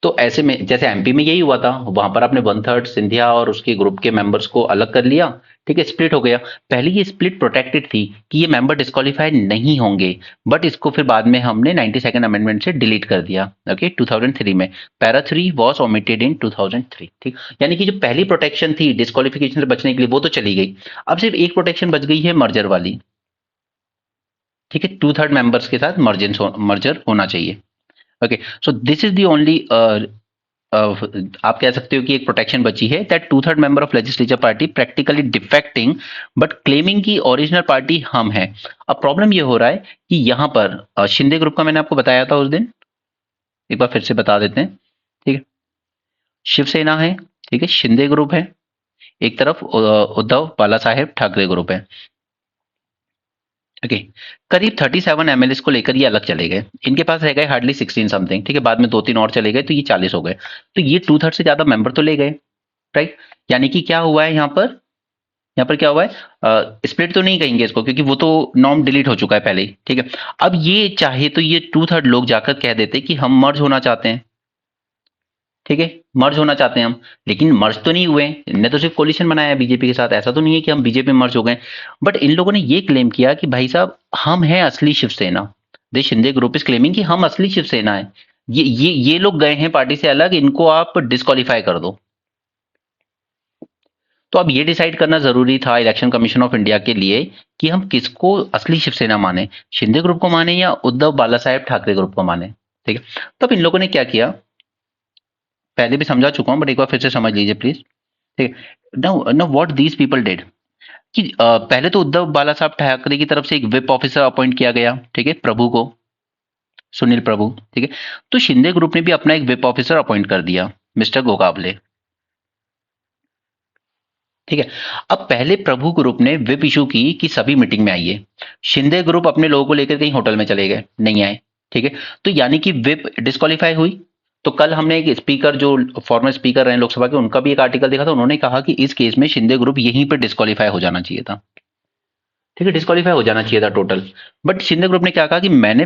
तो ऐसे में जैसे एमपी में यही हुआ था, वहां पर आपने वन थर्ड सिंधिया और उसके ग्रुप के मेंबर्स को अलग कर लिया, ठीक है, स्प्लिट हो गया। पहले ये स्प्लिट प्रोटेक्टेड थी कि ये मेंबर डिस्क्वालीफाइड नहीं होंगे, बट इसको फिर बाद में हमने 92nd अमेंडमेंट से डिलीट कर दिया, ओके, 2003 में। पैरा 3 वाज ओमिटेड इन 2003, ठीक। यानी कि जो पहली प्रोटेक्शन थी डिस्क्वालिफिकेशन से बचने के लिए वो तो चली गई, अब सिर्फ एक प्रोटेक्शन बच गई है, मर्जर वाली, ठीक है, टू थर्ड मेंबर्स के साथ मर्जर होना चाहिए। Okay, so this is the only, आप कह सकते हो कि एक प्रोटेक्शन बची है, that two third member of legislature party practically defecting but claiming की ओरिजिनल पार्टी हम हैं। अब प्रॉब्लम ये हो रहा है कि यहाँ पर शिंदे ग्रुप का मैंने आपको बताया था उस दिन, एक बार फिर से बता देते हैं, ठीक है। शिवसेना है, ठीक है, शिंदे ग्रुप है, एक तरफ उद्धव बाला साहेब ठाकरे ग्रुप है, ओके। करीब 37 एमएलए को लेकर ये अलग चले गए, इनके पास रह गए हार्डली 16 समथिंग, ठीक है, बाद में 2-3 और चले गए तो ये 40 हो गए। तो ये टू थर्ड से ज्यादा मेंबर तो ले गए, राइट। यानी कि क्या हुआ है यहाँ पर क्या हुआ है, स्प्लिट तो नहीं कहेंगे इसको क्योंकि वो तो नॉर्म डिलीट हो चुका है पहले ही, ठीक है। अब ये चाहे तो ये टू थर्ड लोग जाकर कह देते कि हम मर्ज होना चाहते हैं, ठीक है, मर्ज होना चाहते हैं हम, लेकिन मर्ज तो नहीं हुए, इनने तो सिर्फ कोलिशन बनाया है बीजेपी के साथ, ऐसा तो नहीं है कि हम बीजेपी में मर्ज हो गए। बट इन लोगों ने ये क्लेम किया कि भाई साहब हम हैं असली शिवसेना, दे शिंदे ग्रुप इज क्लेमिंग कि हम असली शिवसेना है, ये लोग गए हैं पार्टी से अलग, इनको आप डिस्क्वालीफाई कर दो। तो अब ये डिसाइड करना जरूरी था इलेक्शन कमीशन ऑफ इंडिया के लिए कि हम किसको असली शिवसेना माने, शिंदे ग्रुप को माने या उद्धव बाला साहेब ठाकरे ग्रुप को माने, ठीक है। तब इन लोगों ने क्या किया, पहले भी समझा चुका हूं बट एक बार फिर से समझ लीजिए प्लीज, ठीक है। Now now what these people did कि पहले तो उद्धव बाला साहब ठाकरे की तरफ से एक विप ऑफिसर अपॉइंट किया गया, ठीक है, प्रभु को, सुनील प्रभु, ठीक है। तो शिंदे ग्रुप ने भी अपना एक विप ऑफिसर अपॉइंट कर दिया, मिस्टर गोगावले, ठीक है। अब पहले प्रभु ग्रुप ने विप इशू की कि सभी मीटिंग में आइए, शिंदे ग्रुप अपने लोगों को लेकर कहीं होटल में चले गए, नहीं आए, ठीक है। तो यानी कि विप डिस्क्वालीफाई हुई। तो कल हमने एक स्पीकर जो फॉर्मर स्पीकर रहे लोकसभा के, उनका भी एक आर्टिकल देखा था, उन्होंने कहा कि इस केस में शिंदे ग्रुप यहीं पर डिस्क्वालीफाई हो जाना चाहिए था, ठीक है, डिस्क्वालीफाई हो जाना चाहिए था टोटल। बट शिंदे ग्रुप ने क्या कहा कि मैंने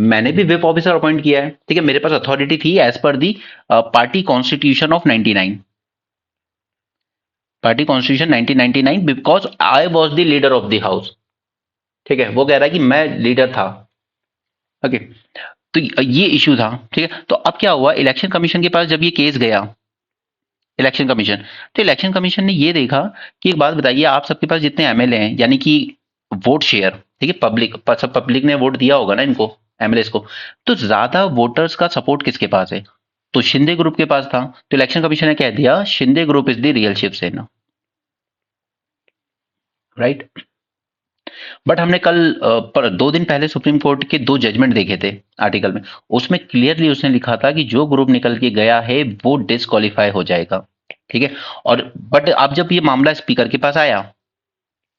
मैंने भी विप ऑफिसर अपॉइंट किया है, ठीक है, मेरे पास अथॉरिटी थी as per the party constitution of 99, party constitution 1999, because I was the leader of the house, ठीक है, वो कह रहा है कि मैं लीडर था, ओके। तो ये इशू था, ठीक है। तो अब क्या हुआ, इलेक्शन कमीशन के पास जब ये केस गया, इलेक्शन कमीशन, तो इलेक्शन कमीशन ने ये देखा कि एक बात बताइए, आप सबके पास जितने एमएलए हैं, यानी कि वोट शेयर, ठीक है, पब्लिक ने वोट दिया होगा ना इनको, एमएलए को, तो ज्यादा वोटर्स का सपोर्ट किसके पास है, तो शिंदे ग्रुप के पास था। तो इलेक्शन कमीशन ने कह दिया Shinde group is the real Shiv Sena, right. But हमने कल पर 2 दिन पहले सुप्रीम कोर्ट के 2 जजमेंट देखे थे आर्टिकल में, उसमें क्लियरली उसने लिखा था कि जो ग्रुप निकल के गया है वो डिस्क्वालीफाई हो जाएगा, ठीक है। और बट अब जब ये मामला स्पीकर के पास आया,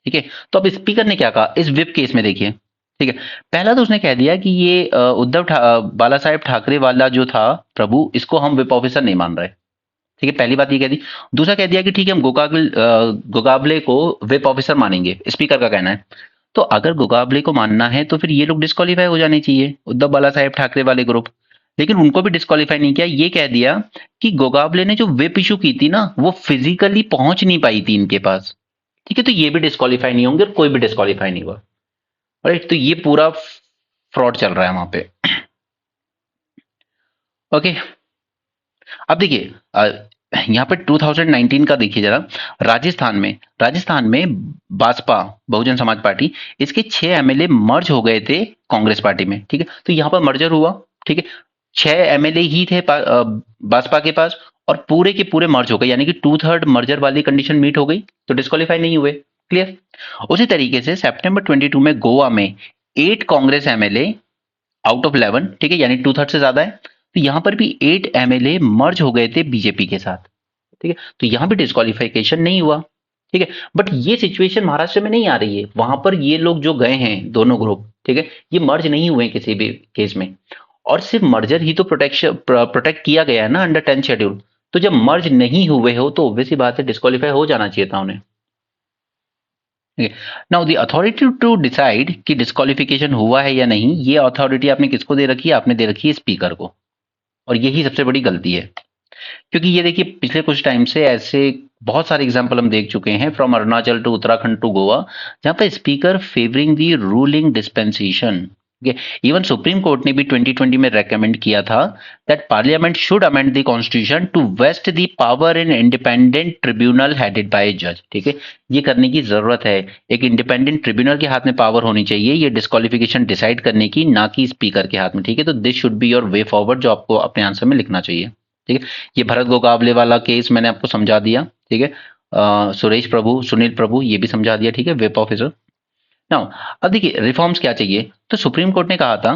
ठीक है, तो अब स्पीकर ने क्या कहा इस विप केस में, देखिए, ठीक है। पहला तो उसने कह दिया कि ये बाला साहेब ठाकरे वाला जो था प्रभु, इसको हम विप ऑफिसर नहीं मान रहे, ठीक है, पहली बात ये कह दी। दूसरा कह दिया कि ठीक है, हम गोगाबले को विप ऑफिसर मानेंगे, स्पीकर का कहना है। तो अगर गोगाबले को मानना है तो फिर ये लोग डिस्क्वालीफाई हो जाने चाहिए, उद्धव बाला साहेब ठाकरे वाले ग्रुप, लेकिन उनको भी डिस्क्वालीफाई नहीं किया। ये कह दिया कि गोगाबले ने जो विप इशू की थी ना, वो फिजिकली पहुंच नहीं पाई थी इनके पास, ठीक है, तो ये भी डिस्क्वालीफाई नहीं होंगे और कोई भी डिस्क्वालीफाई नहीं हुआ, राइट। तो ये पूरा फ्रॉड चल रहा है वहां पे, ओके। अब देखिए यहाँ पे 2019 का देखिए जरा, राजस्थान में भाजपा, बहुजन समाज पार्टी, इसके 6 एमएलए मर्ज हो गए थे कांग्रेस पार्टी में, ठीक है। तो यहाँ पर मर्जर हुआ, ठीक है, 6 एमएलए ही थे भाजपा के पास, और पूरे के पूरे मर्ज हो गए, यानी कि टू थर्ड मर्जर वाली कंडीशन मीट हो गई, तो डिस्क्वालीफाई नहीं हुए, क्लियर। उसी तरीके से सितंबर 22 में गोवा में 8 कांग्रेस एमएलए आउट ऑफ 11, ठीक है, यानी टू थर्ड से ज्यादा है, तो यहां पर भी 8 एमएलए मर्ज हो गए थे बीजेपी के साथ, ठीक है, तो यहां भी डिस्क्वालिफिकेशन नहीं हुआ, ठीक है। बट ये सिचुएशन महाराष्ट्र में नहीं आ रही है, वहां पर ये लोग जो गए हैं दोनों ग्रुप, ठीक है, ये मर्ज नहीं हुए किसी भी केस में, और सिर्फ मर्जर ही तो प्रोटेक्ट किया गया है ना अंडर 10 शेड्यूल। तो जब मर्ज नहीं हुए हो तो ऑब्वियसली बात है डिस्क्वालीफाई हो जाना चाहिए था उन्हें। Now the authority to decide कि डिस्क्वालिफिकेशन हुआ है या नहीं, ये अथॉरिटी आपने किसको दे रखी है, आपने दे रखी है स्पीकर को, और यही सबसे बड़ी गलती है। क्योंकि ये देखिए पिछले कुछ टाइम से ऐसे बहुत सारे एग्जाम्पल हम देख चुके हैं, from Arunachal to Uttarakhand to Goa, जहां पे speaker favouring the ruling dispensation. Even supreme court ने भी 2020 में रेकमेंड किया था that parliament should amend the constitution to vest the power in independent tribunal headed by जज। ठीक है, ये करने की जरूरत है। एक इंडिपेंडेंट ट्रिब्यूनल के हाथ में पावर होनी चाहिए ये डिस्क्वालिफिकेशन डिसाइड करने की, ना कि स्पीकर के हाथ में। ठीक है, तो this should be your way forward, जो आपको अपने आंसर में लिखना चाहिए। ठीक है, ये भरत गोगावले वाला केस मैंने आपको समझा दिया। ठीक है, सुरेश प्रभु, सुनील प्रभु, ये भी समझा दिया। ठीक है, वेप ऑफिसर। नाउ अब देखिए रिफॉर्म्स क्या चाहिए। तो सुप्रीम कोर्ट ने कहा था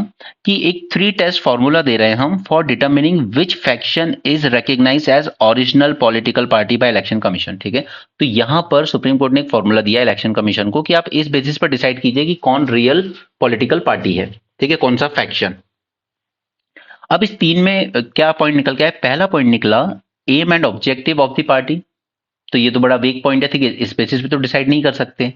कि एक 3 टेस्ट फॉर्मूला दे रहे हैं हम for determining which faction is recognised as original political party by election commission. ठीक है, तो यहां पर सुप्रीम कोर्ट ने एक फॉर्मूला दिया इलेक्शन कमीशन को कि आप इस बेसिस पर डिसाइड कीजिए कि कौन रियल पॉलिटिकल पार्टी है। ठीक है, कौन सा फैक्शन। अब इस 3 में क्या पॉइंट निकल के आया। पहला पॉइंट निकला aim and objective of the party. तो ये तो बड़ा वीक पॉइंट है। ठीक है, इस बेसिस पे तो डिसाइड नहीं कर सकते।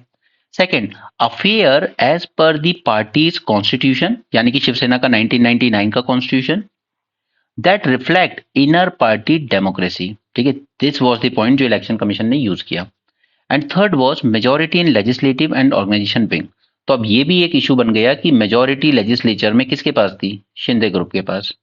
Second, affair as per the party's constitution, यानी कि शिवसेना का 1999 का constitution, that reflect inner party democracy. ठीक है, दिस वाज द पॉइंट जो इलेक्शन कमीशन ने यूज किया। And third was majority in legislative and organisation wing. तो अब ये भी एक इशू बन गया कि मेजॉरिटी लेजिस्लेचर में किसके पास थी, शिंदे ग्रुप के पास।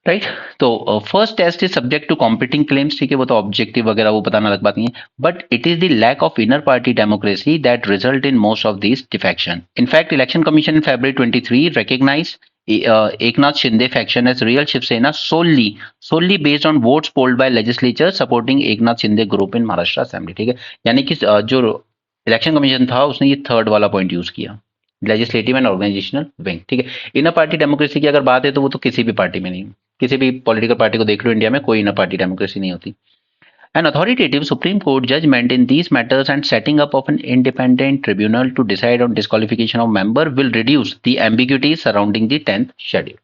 राइट, तो first test is subject to competing claims. ठीक है, वो तो ऑब्जेक्टिव वगैरह वो बताना अलग बात नहीं है, but it is the lack of inner party democracy that result in most of this defection. In fact election commission in February 23 recognized Eknath Shinde faction as real Shivsena solely based on votes polled by legislature supporting Eknath Shinde group in Maharashtra Assembly। ठीक है, यानी कि जो इलेक्शन कमीशन था उसने ये थर्ड वाला पॉइंट यूज किया, लेजिस्लेटिव एंड ऑर्गेनाइजेशनल विंग। ठीक है, इनर पार्टी डेमोक्रेसी की अगर बात है तो वो तो किसी भी पार्टी में नहीं, किसी भी पॉलिटिकल पार्टी को देख लो इंडिया में, कोई इनर पार्टी डेमोक्रेसी नहीं होती। An authoritative Supreme Court judgment in these matters and setting up of an independent tribunal to decide on disqualification of member will reduce the ambiguity surrounding the 10th schedule।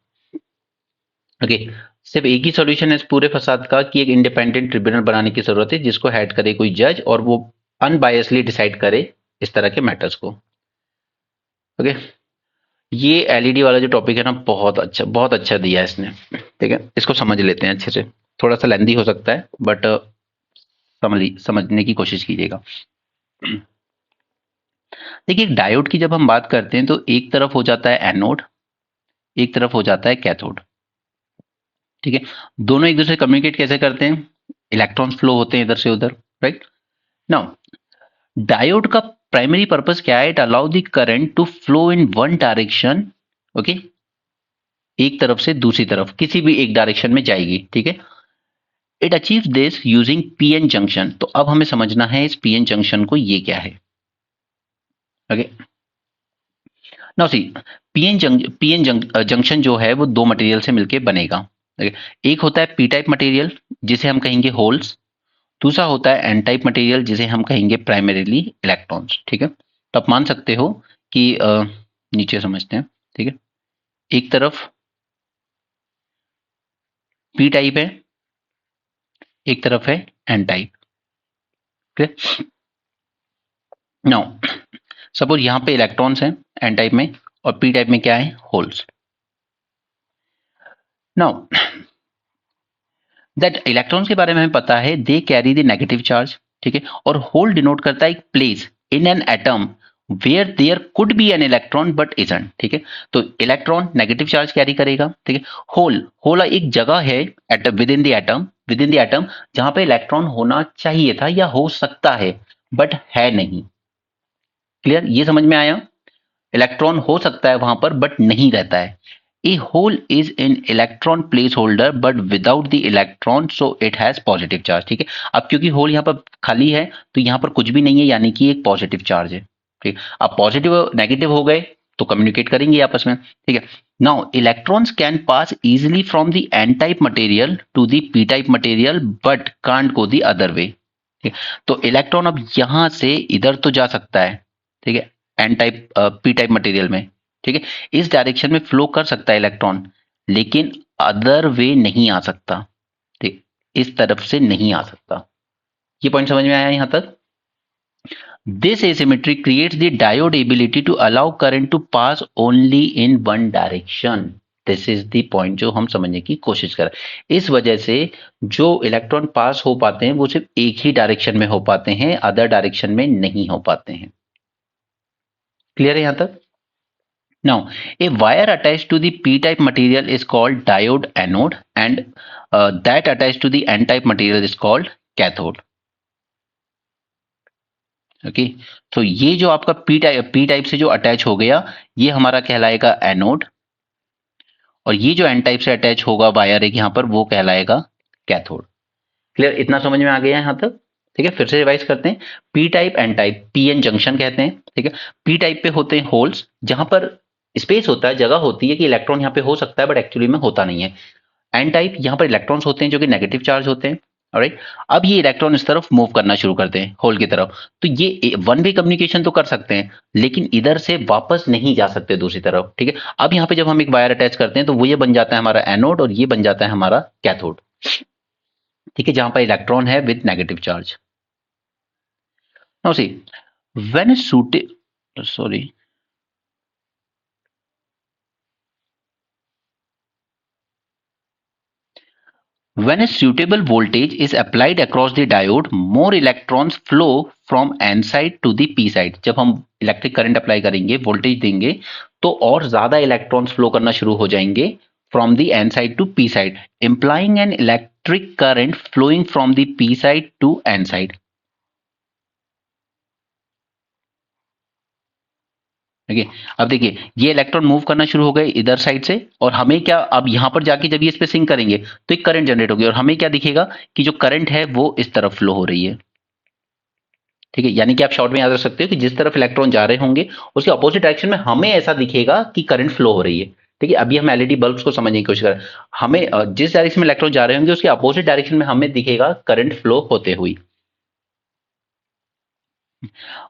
Okay, सिर्फ एक ही सॉल्यूशन है इस पूरे फसाद का कि एक इंडिपेंडेंट ट्रिब्यूनल बनाने की जरूरत है जिसको हेड करे कोई जज और वो अनबायसली डिसाइड करे इस तरह के मैटर्स को। ओके, ये एलईडी वाला जो टॉपिक है ना, बहुत अच्छा दिया है इसने। ठीक है, इसको समझ लेते हैं अच्छे से। थोड़ा सा लेंदी हो सकता है बट समझने की कोशिश कीजिएगा। देखिए डायोड की जब हम बात करते हैं तो एक तरफ हो जाता है एनोड, एक तरफ हो जाता है कैथोड। ठीक है, दोनों एक दूसरे कम्युनिकेट कैसे करते हैं, इलेक्ट्रॉन्स फ्लो होते हैं इधर से उधर। राइट, नाउ डायोड का प्राइमरी पर्पस क्या है, it allow the current to flow in one direction. Okay, एक तरफ से दूसरी तरफ किसी भी एक डायरेक्शन में जाएगी। ठीक है, it achieve this using PN junction. तो अब हमें समझना है इस पीएन जंक्शन को, ये क्या है। Okay, now see PN junction जो है वो दो मटेरियल से मिलके बनेगा। एक होता है पी टाइप मटेरियल जिसे हम कहेंगे होल्स, दूसरा होता है एन टाइप मटेरियल जिसे हम कहेंगे प्राइमरीली इलेक्ट्रॉन्स। ठीक है, तो आप मान सकते हो कि नीचे समझते हैं। ठीक है, एक तरफ पी टाइप है, एक तरफ है एन टाइप। नाउ सपोज यहां पे इलेक्ट्रॉन्स हैं एन टाइप में और पी टाइप में क्या है, होल्स। नाउ दैट इलेक्ट्रॉन्स के बारे में हमें पता है they carry the negative charge. ठीक है, और होल डिनोट करता है एक place in an atom where there could be an electron but isn't. ठीक है, तो इलेक्ट्रॉन नेगेटिव चार्ज कैरी करेगा। ठीक है, होल एक जगह है atom with in the atom जहां पे इलेक्ट्रॉन होना चाहिए था या हो सकता है बट है नहीं। क्लियर, ये समझ में आया। इलेक्ट्रॉन हो सकता है वहां पर बट नहीं रहता है। A hole is in electron place holder but without the electron so it has positive charge. ठीक है, अब क्योंकि होल यहाँ पर खाली है तो यहाँ पर कुछ भी नहीं है, यानी कि एक पॉजिटिव चार्ज है। ठीक, अब पॉजिटिव नेगेटिव हो गए तो कम्युनिकेट करेंगे आपस में। ठीक है, now electrons can pass easily from the N type material to the P type material but can't go the other way. ठीक, तो इलेक्ट्रॉन अब यहां से इधर तो जा सकता है। ठीक है, N type P type material में। ठीक है, इस डायरेक्शन में फ्लो कर सकता है इलेक्ट्रॉन, लेकिन अदर वे नहीं आ सकता। ठीक, इस तरफ से नहीं आ सकता। ये पॉइंट समझ में आया यहां तक। This asymmetry creates the diode ability to allow current to pass only in one direction. This is the point जो हम समझने की कोशिश कर रहे हैं। इस वजह से जो इलेक्ट्रॉन पास हो पाते हैं वो सिर्फ एक ही डायरेक्शन में हो पाते हैं, अदर डायरेक्शन में नहीं हो पाते हैं। क्लियर है यहां तक? Now, a wire attached to the p-type material is called diode anode, and that attached to the n-type material is called cathode. Okay, तो ये जो आपका पी टाइप से जो अटैच हो गया, ये हमारा कहलाएगा एनोड, और ये जो एन टाइप से अटैच होगा वायर एक यहाँ पर, वो कहलाएगा कैथोड। क्लियर? इतना समझ में आ गया यहाँ तक? ठीक है, फिर से रिवाइज करते हैं। P type, N type, P N junction कहते हैं। ठीक है, पी टाइप पे होते हैं होल्स, जहां पर स्पेस होता है, जगह होती है कि इलेक्ट्रॉन यहाँ पे हो सकता है, बट एक्चुअली में होता नहीं है। एन टाइप, यहाँ पर इलेक्ट्रॉन्स होते हैं जो कि नेगेटिव चार्ज होते हैं। ऑलराइट, अब ये इलेक्ट्रॉन इस तरफ मूव करना शुरू करते हैं होल की तरफ, तो ये वन वे कम्युनिकेशन तो कर सकते हैं, लेकिन इधर से वापस नहीं जा सकते दूसरी तरफ। ठीक है, अब यहाँ पे जब हम एक वायर अटैच करते हैं तो वो ये बन जाता है हमारा एनोड, और ये बन जाता है हमारा कैथोड। ठीक है, जहां पर इलेक्ट्रॉन है with negative charge. Now see, when is sorry, when a suitable voltage is applied across the diode, more electrons flow from n side to the p side. जब हम इलेक्ट्रिक करंट अप्लाई करेंगे, वोल्टेज देंगे, तो और ज्यादा इलेक्ट्रॉन्स फ्लो करना शुरू हो जाएंगे from the n side to p side, implying an electric current flowing from the p side to n side. देखिए, अब देखिए ये इलेक्ट्रॉन मूव करना शुरू हो गए इधर साइड से, और हमें क्या, अब यहां पर जाके जब ये इस पे सिंक करेंगे तो एक करंट जनरेट होगी, और हमें क्या दिखेगा कि जो करंट है वो इस तरफ फ्लो हो रही है। ठीक है, यानी कि आप शॉर्ट में याद रख सकते हो कि जिस तरफ इलेक्ट्रॉन जा रहे होंगे उसके अपोजिट डायरेक्शन में हमें ऐसा दिखेगा कि करंट फ्लो हो रही है। ठीक है, अभी हम एलईडी बल्ब्स को समझने की कोशिश करें, हमें जिस डायरेक्शन में इलेक्ट्रॉन जा रहे होंगे उसके अपोजिट डायरेक्शन में हमें दिखेगा करंट फ्लो होते हुए।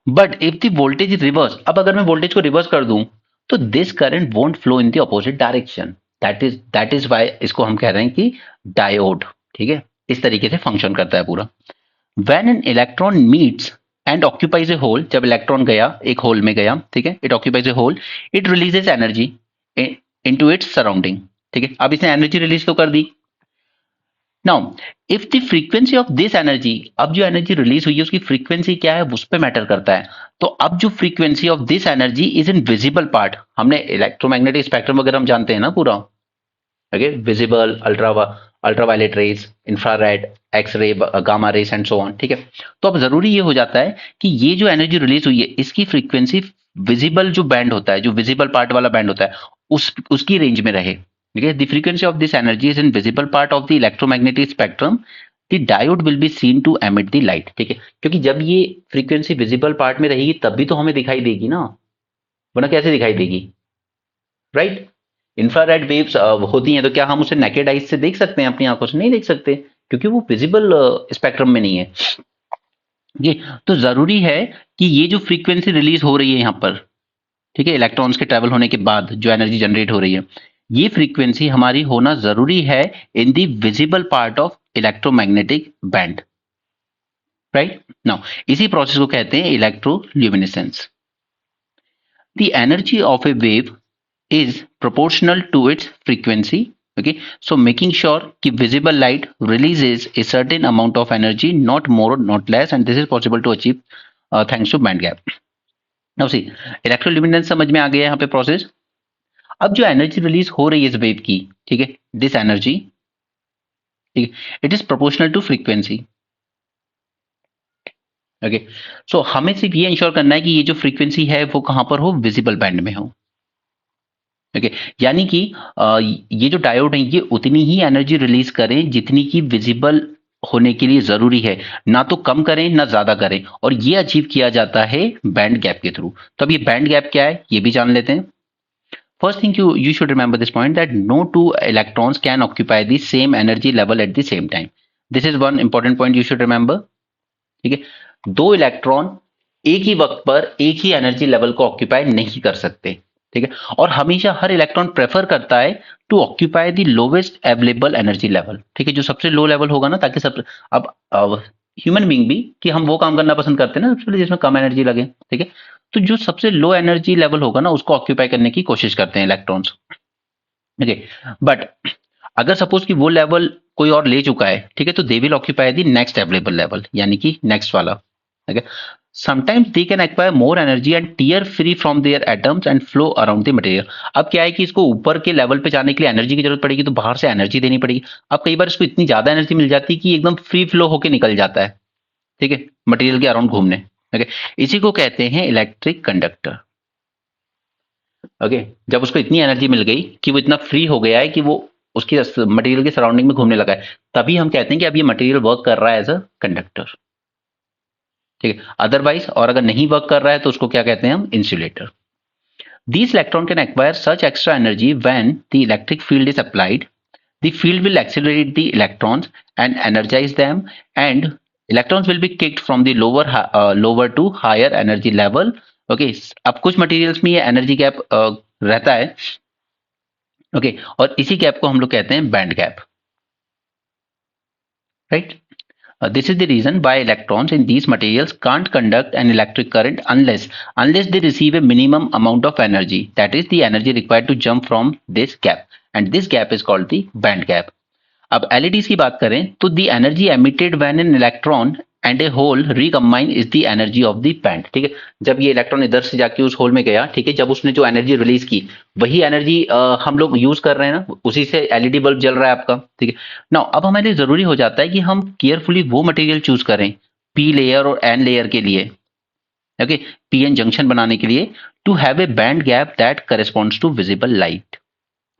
But if the voltage is reverse, अब अगर मैं वोल्टेज को रिवर्स कर दूं तो this current won't flow in the opposite direction. That is why इसको हम कह रहे हैं कि डायोड। ठीक है, इस तरीके से फंक्शन करता है पूरा। When an electron meets and occupies a hole, जब इलेक्ट्रॉन गया एक होल में गया, ठीक है, it occupies a hole, it releases energy into its surrounding. ठीक है, अब इसने एनर्जी रिलीज तो कर दी। Now if the frequency of this energy, अब जो एनर्जी रिलीज हुई है उसकी फ्रीक्वेंसी क्या है उस पर मैटर करता है। तो अब जो frequency of this energy is in visible part, हमने इलेक्ट्रोमैग्नेटिक स्पेक्ट्रम वगैरह हम जानते हैं ना पूरा, okay, visible, ultraviolet rays, infrared, X ray, gamma rays and so on. ठीक है, तो अब जरूरी ये हो जाता है कि ये जो एनर्जी रिलीज हुई है इसकी फ्रीक्वेंसी विजिबल जो बैंड होता है, जो विजिबल पार्ट वाला बैंड होता है, उसकी रेंज में रहे। ठीक है, the frequency of this energy is in visible part of the electromagnetic spectrum, the diode will be seen to emit the light. ठीक है, क्योंकि जब ये फ्रीक्वेंसी विजिबल पार्ट में रहेगी तभी तो हमें दिखाई देगी ना, वरना कैसे दिखाई देगी, राइट? इंफ्रारेड वेव्स होती हैं तो क्या हम उसे नेकेड आइज से देख सकते हैं, अपनी आंखों से नहीं देख सकते, क्योंकि वो विजिबल स्पेक्ट्रम में नहीं है। ये तो जरूरी है कि ये जो फ्रीक्वेंसी रिलीज हो रही है यहाँ पर, ठीक है, इलेक्ट्रॉन्स के ट्रेवल होने के बाद जो एनर्जी जनरेट हो रही है, ये फ्रीक्वेंसी हमारी होना जरूरी है in the visible part of electromagnetic band, right? Now इसी प्रोसेस को कहते हैं electroluminescence. The energy of A wave is proportional to its frequency. Okay, so making sure कि visible light releases a certain amount of energy, not more not less, and this is possible to achieve thanks to band gap. Now see, electroluminescence समझ में आ गया यहाँ पे प्रोसेस। अब जो एनर्जी रिलीज हो रही है इस वेव की, ठीक है, दिस एनर्जी, ठीक है, it is proportional to frequency. Okay, so हमें सिर्फ ये इंश्योर करना है कि ये जो फ्रीक्वेंसी है वो कहां पर हो, विजिबल बैंड में हो। ओके, यानी कि ये जो डायोड है ये उतनी ही एनर्जी रिलीज करें जितनी की विजिबल होने के लिए जरूरी है, ना तो कम करें ना ज्यादा करें, और ये अचीव किया जाता है बैंड गैप के थ्रू। तो अब ये बैंड गैप क्या है ये भी जान लेते हैं। First thing you should remember this point that no two electrons can occupy the same energy level at the same time. This is one important point you should remember. ठीक है, दो इलेक्ट्रॉन एक ही वक्त पर एक ही एनर्जी लेवल को ऑक्यूपाई नहीं कर सकते। ठीक है, और हमेशा हर इलेक्ट्रॉन प्रेफर करता है to occupy the lowest available energy level. ठीक है, जो सबसे लो लेवल होगा ना, ताकि सब, अब ह्यूमन बीइंग भी कि हम वो काम करना पसंद करते हैं ना सबसे जिसमें कम एनर्जी लगे। ठीक है, तो जो सबसे लो एनर्जी लेवल होगा ना उसको ऑक्यूपाई करने की कोशिश करते हैं इलेक्ट्रॉन्स। ओके, बट अगर सपोज कि वो लेवल कोई और ले चुका है, ठीक है, तो they will occupy the next available level, यानी कि नेक्स्ट वाला। Okay, sometimes they can acquire more energy and tear free from their atoms and flow around the material. अब क्या है कि इसको ऊपर के लेवल पे जाने के लिए एनर्जी की जरूरत पड़ेगी, तो बाहर से एनर्जी देनी पड़ेगी। अब कई बार इसको इतनी ज्यादा एनर्जी मिल जाती है कि एकदम फ्री फ्लो होके निकल जाता है, ठीक है, मटेरियल के अराउंड घूमने। ओके, इसी को कहते हैं इलेक्ट्रिक कंडक्टर। ओके, जब उसको इतनी एनर्जी मिल गई कि वो इतना फ्री हो गया है कि वो उसकी मटेरियल के सराउंडिंग में घूमने लगा है, तभी हम कहते हैं कि अब ये मटेरियल वर्क कर रहा है एज अ कंडक्टर, ठीक है। अदरवाइज, और अगर नहीं वर्क कर रहा है तो उसको क्या कहते हैं हम, insulator. These electron can acquire such extra energy when the electric field is applied. The field will accelerate the electrons and energize them, and electrons will be kicked from the lower to higher energy level. Okay, अब कुछ मटेरियल्स में ये एनर्जी गैप रहता है। ओके, और इसी गैप को हम लोग कहते हैं band gap, right. This is the reason why electrons in these materials can't conduct an electric current unless they receive a minimum amount of energy, that is the energy required to jump from this gap, and this gap is called the band gap. अब एलईडीज की बात करें तो the energy emitted when an electron and a hole recombine is the energy of the band, ठीक है। जब ये इलेक्ट्रॉन इधर से जाके उस होल में गया, ठीक है, जब उसने जो एनर्जी रिलीज की, वही एनर्जी हम लोग यूज कर रहे हैं ना, उसी से एलईडी बल्ब जल रहा है आपका, ठीक है। नाउ अब हमारे लिए जरूरी हो जाता है कि हम केयरफुली वो मटेरियल चूज करें पी लेयर और एन लेयर के लिए, ओके, पी एन जंक्शन बनाने के लिए, to have a band gap that corresponds to visible light,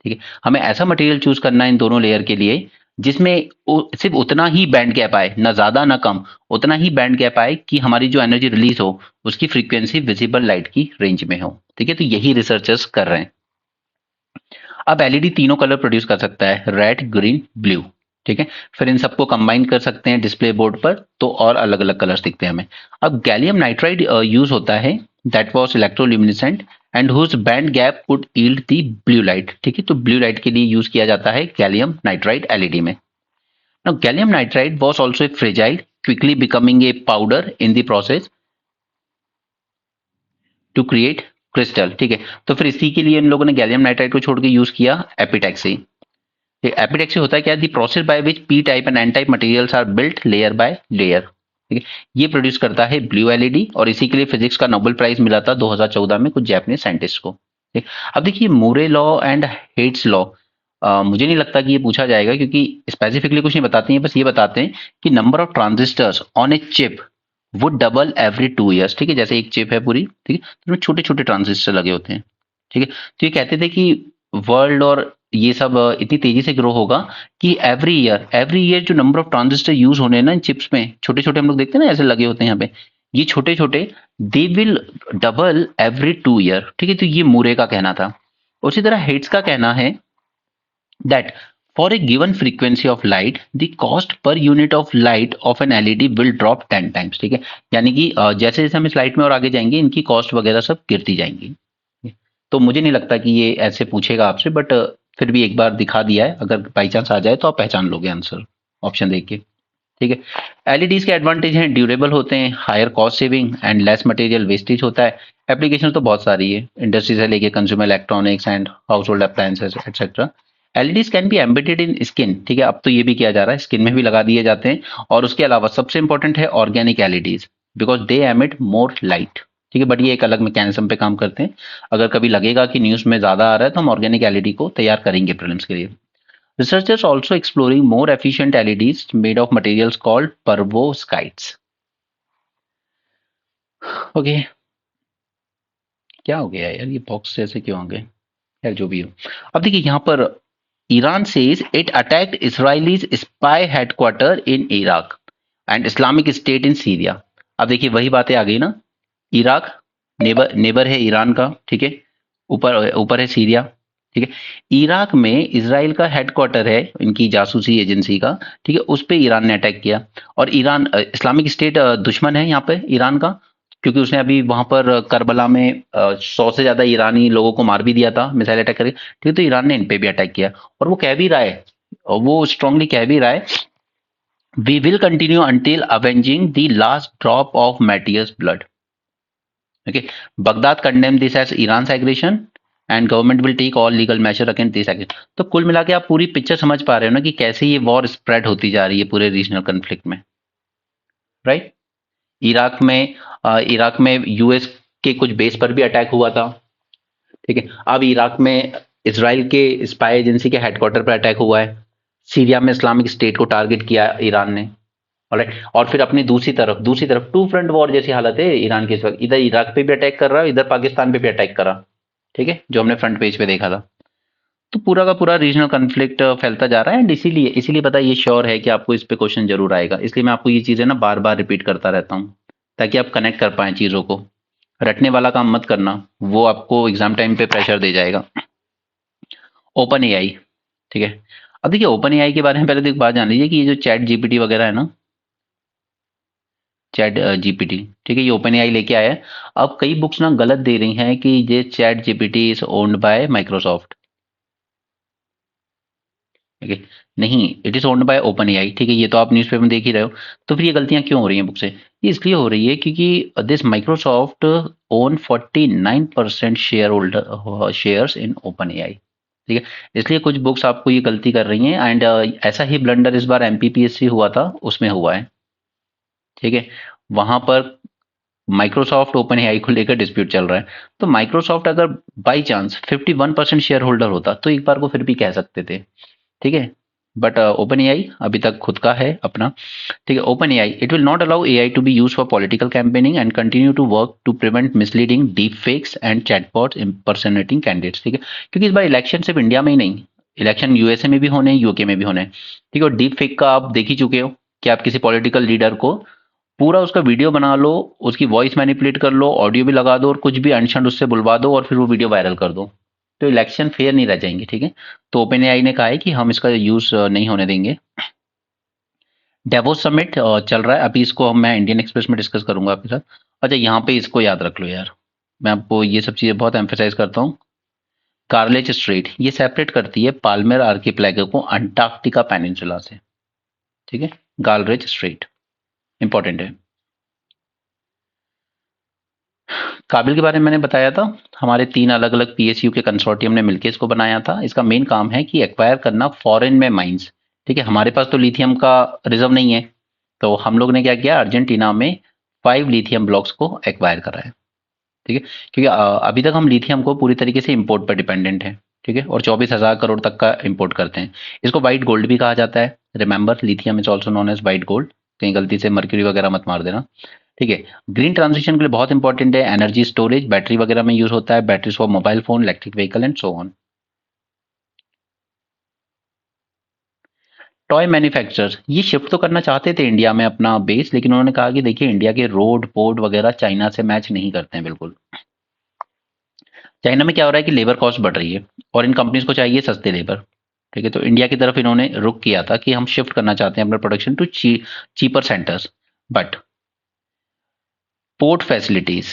ठीक है। हमें ऐसा मटेरियल चूज करना है इन दोनों लेयर के लिए जिसमें सिर्फ उतना ही बैंड गैप आए, ना ज्यादा ना कम, उतना ही बैंड गैप आए कि हमारी जो एनर्जी रिलीज हो उसकी फ्रीक्वेंसी विजिबल लाइट की रेंज में हो, ठीक है। तो यही रिसर्चर्स कर रहे हैं। अब एलईडी तीनों कलर प्रोड्यूस कर सकता है, रेड, ग्रीन, ब्लू, ठीक है। फिर इन सबको कंबाइन कर सकते हैं डिस्प्ले बोर्ड पर, तो और अलग अलग कलर्स दिखते हैं हमें। अब गैलियम नाइट्राइड यूज होता है, that was electroluminescent and whose band gap could yield the blue light, ठीक है। तो ब्लू लाइट के लिए यूज किया जाता है गैलियम नाइट्राइड एलईडी में। Now gallium nitride was also a fragile, quickly becoming a powder in the process to create crystal, ठीक है। तो फिर इसी के लिए इन लोगों ने गैलियम नाइट्राइड को छोड़ के यूज किया एपिटैक्सी। एपिटैक्सी होता है क्या, the process by which P type and N type materials are built layer by layer, ठीक है। ये प्रोड्यूस करता है ब्लू एलईडी, और इसी के लिए फिजिक्स का नोबेल प्राइज मिला था 2014 में कुछ जापानीज साइंटिस्ट को, ठीक। अब देखिए मूरे लॉ एंड हेट्स लॉ, मुझे नहीं लगता कि ये पूछा जाएगा क्योंकि स्पेसिफिकली कुछ नहीं बताते हैं, बस ये बताते हैं कि number of transistors on a chip would double every 2 years, ठीक है। जैसे एक चिप है पूरी, ठीक है, तो उसमें छोटे छोटे ट्रांजिस्टर लगे होते हैं, ठीक है। तो ये कहते थे कि वर्ल्ड और ये सब इतनी तेजी से ग्रो होगा कि एवरी ईयर जो नंबर ऑफ ट्रांजिस्टर यूज होने हैं ना इन चिप्स में, छोटे छोटे हम लोग देखते हैं ना ऐसे लगे होते हैं यहाँ पे, ये छोटे छोटे, they will double every 2 year, ठीक है। तो ये मूरे का कहना था। उसी तरह हेट्स का कहना है that for a given frequency of light the cost per unit of light of an LED will drop 10 times, ठीक है। यानी कि जैसे जैसे हम इस लाइट में और आगे जाएंगे इनकी कॉस्ट वगैरह सब गिरती जाएंगी। तो मुझे नहीं लगता कि ये ऐसे पूछेगा आपसे, बट फिर भी एक बार दिखा दिया है, अगर बाई चांस आ जाए तो आप पहचान लोगे आंसर ऑप्शन देख के, ठीक है। एलईडीज के एडवांटेज हैं, ड्यूरेबल होते हैं, higher cost saving and less material wastage होता है। एप्लीकेशन तो बहुत सारी है, इंडस्ट्री से लेके consumer electronics and house hold appliances etcetera. LEDs can be embedded in skin, ठीक है। अब तो ये भी किया जा रहा है, स्किन में भी लगा दिए जाते हैं। और उसके अलावा सबसे इंपॉर्टेंट है organic LEDs, because they emit more light, ठीक है। बट ये एक अलग मैकेनिज्म पे काम करते हैं। अगर कभी लगेगा कि न्यूज में ज्यादा आ रहा है तो हम ऑर्गेनिक एलईडी को तैयार करेंगे प्रीलिम्स के लिए। Researchers also exploring more efficient LEDs made of materials called perovskites. Okay, क्या हो गया यार, ये बॉक्स जैसे क्यों आ गए, खैर जो भी हो। अब देखिए यहाँ पर Iran says it attacked Israelis spy headquarter in Iraq and Islamic state in Syria. अब देखिए वही बातें आ गई ना, इराक नेबर है ईरान का, ठीक है, ऊपर ऊपर है सीरिया, ठीक है। इराक में इसराइल का हेडक्वार्टर है इनकी जासूसी एजेंसी का, ठीक है, उस पे ईरान ने अटैक किया। और ईरान इस्लामिक स्टेट दुश्मन है यहाँ पे ईरान का, क्योंकि उसने अभी वहां पर करबला में 100 से ज्यादा ईरानी लोगों को मार भी दिया था मिसाइल अटैक करके, ठीक है। तो ईरान ने इन पे भी अटैक किया, और वो कह भी रहा है, और वो स्ट्रांगली कह भी रहा है, we will continue until avenging the last drop of martyr's blood. Okay, Baghdad condemned this as Iran's aggression and government will take all legal measure against this action. तो कुल मिला के आप पूरी पिक्चर समझ पा रहे हो ना कि कैसे ये वॉर स्प्रेड होती जा रही है पूरे रीजनल कन्फ्लिक्ट में, राइट। इराक में यूएस के कुछ बेस पर भी अटैक हुआ था, ठीक है। अब इराक में इसराइल के स्पाई एजेंसी के हेडक्वार्टर पर अटैक हुआ है। सीरिया में इस्लामिक स्टेट को टारगेट किया ईरान ने, ऑलराइट। और फिर अपनी दूसरी तरफ टू फ्रंट वॉर जैसी हालत है ईरान की इस वक्त, इधर इराक पे भी अटैक कर रहा है, इधर पाकिस्तान पे भी अटैक कर रहा, ठीक है, जो हमने फ्रंट पेज पे देखा था। तो पूरा का पूरा रीजनल कन्फ्लिक्ट फैलता जा रहा है, एंड इसीलिए इसीलिए पता है, ये श्योर है कि आपको इस पे क्वेश्चन जरूर आएगा, इसलिए मैं आपको ये चीजें ना बार बार रिपीट करता रहता हूँ ताकि आप कनेक्ट कर पाए चीजों को। रटने वाला काम मत करना, वो आपको एग्जाम टाइम पे प्रेशर दे जाएगा। ओपन एआई, ठीक है। अब देखिए ओपन एआई के बारे में पहले तो एक बात जान लीजिए कि ये जो चैट जीपीटी वगैरह है ना, चैट जीपीटी, ठीक है, ये ओपन एआई लेके आया है। अब कई बुक्स ना गलत दे रही हैं कि ये chat GPT is owned by Microsoft, ठीक है। नहीं, it is owned by open AI, ठीक है, ये तो आप न्यूज़पेपर में देख ही रहे हो। तो फिर ये गलतियां क्यों हो रही हैं बुक से? ये इसलिए हो रही है क्योंकि this Microsoft own 49% share holder shares in open AI, ठीक है। इसलिए कुछ बुक्स आपको ये गलती कर रही हैं, एंड ऐसा ही ब्लंडर इस बार एमपीपीएससी हुआ था उसमें हुआ है, ठीक है। वहां पर माइक्रोसॉफ्ट ओपन एआई को लेकर डिस्प्यूट चल रहा है। तो माइक्रोसॉफ्ट अगर बाई चांस 51% शेयर होल्डर होता तो एक बार को फिर भी कह सकते थे, ठीक है। बट ओपन एआई अभी तक खुद का है अपना, ठीक है। Open AI it will not allow AI to be use for political campaigning and continue to work to prevent misleading deep fakes and chatbots impersonating candidates, ठीक है। क्योंकि इस बार इलेक्शन सिर्फ इंडिया में ही नहीं, इलेक्शन यूएसए में भी होने हैं, यूके में भी होने हैं, ठीक है। और डीप फेक का आप देख ही चुके हो कि आप किसी पॉलिटिकल लीडर को पूरा उसका वीडियो बना लो, उसकी वॉइस मैनिपुलेट कर लो, ऑडियो भी लगा दो और कुछ भी अनशन उससे बुलवा दो और फिर वो वीडियो वायरल कर दो, तो इलेक्शन फेयर नहीं रह जाएंगे, ठीक है। तो ओपन एआई ने कहा है कि हम इसका यूज नहीं होने देंगे। डेवोस समिट चल रहा है अभी, इसको मैं इंडियन एक्सप्रेस में डिस्कस करूंगा आपके साथ। अच्छा, यहाँ पे इसको याद रख लो यार, मैं आपको ये सब चीज़ें बहुत एम्फेसाइज करता हूँ। कार्लेज स्ट्रेट ये सेपरेट करती है पाल्मेर आर्किपेलागो को अंटार्कटिका पेनिनसुला से, ठीक है। गालरेज स्ट्रेट इंपॉर्टेंट है। काबिल के बारे में मैंने बताया था, हमारे 3 अलग-अलग पीएसयू के कंसोर्टियम ने मिलकर इसको बनाया था। इसका मेन काम है कि एक्वायर करना फॉरेन में माइंस, ठीक है। हमारे पास तो लिथियम का रिजर्व नहीं है, तो हम लोग ने क्या किया, अर्जेंटीना में 5 लिथियम ब्लॉक्स को एक्वायर करा है, ठीक है। क्योंकि अभी तक हम लिथियम को पूरी तरीके से इंपोर्ट पर डिपेंडेंट है, ठीक है, और 24,000 करोड़ तक का इंपोर्ट करते हैं। इसको व्हाइट गोल्ड भी कहा जाता है, remember lithium is also known as white gold, कहीं गलती से मर्क्यूरी वगैरह मत मार देना, ठीक है। ग्रीन ट्रांजिशन के लिए बहुत इंपॉर्टेंट है, एनर्जी स्टोरेज, बैटरी वगैरह में यूज होता है, batteries for mobile phone, electric vehicle and so on. Toy manufacturers ये शिफ्ट तो करना चाहते थे इंडिया में अपना बेस, लेकिन उन्होंने कहा कि देखिए इंडिया के रोड पोर्ट वगैरह चाइना से मैच नहीं करते हैं बिल्कुल। चाइना में क्या हो रहा है कि लेबर कॉस्ट बढ़ रही है और इन कंपनीज को चाहिए सस्ते लेबर, ठीक है। तो इंडिया की तरफ इन्होंने रुख किया था कि हम शिफ्ट करना चाहते हैं अपना production to cheaper centers, but port facilities,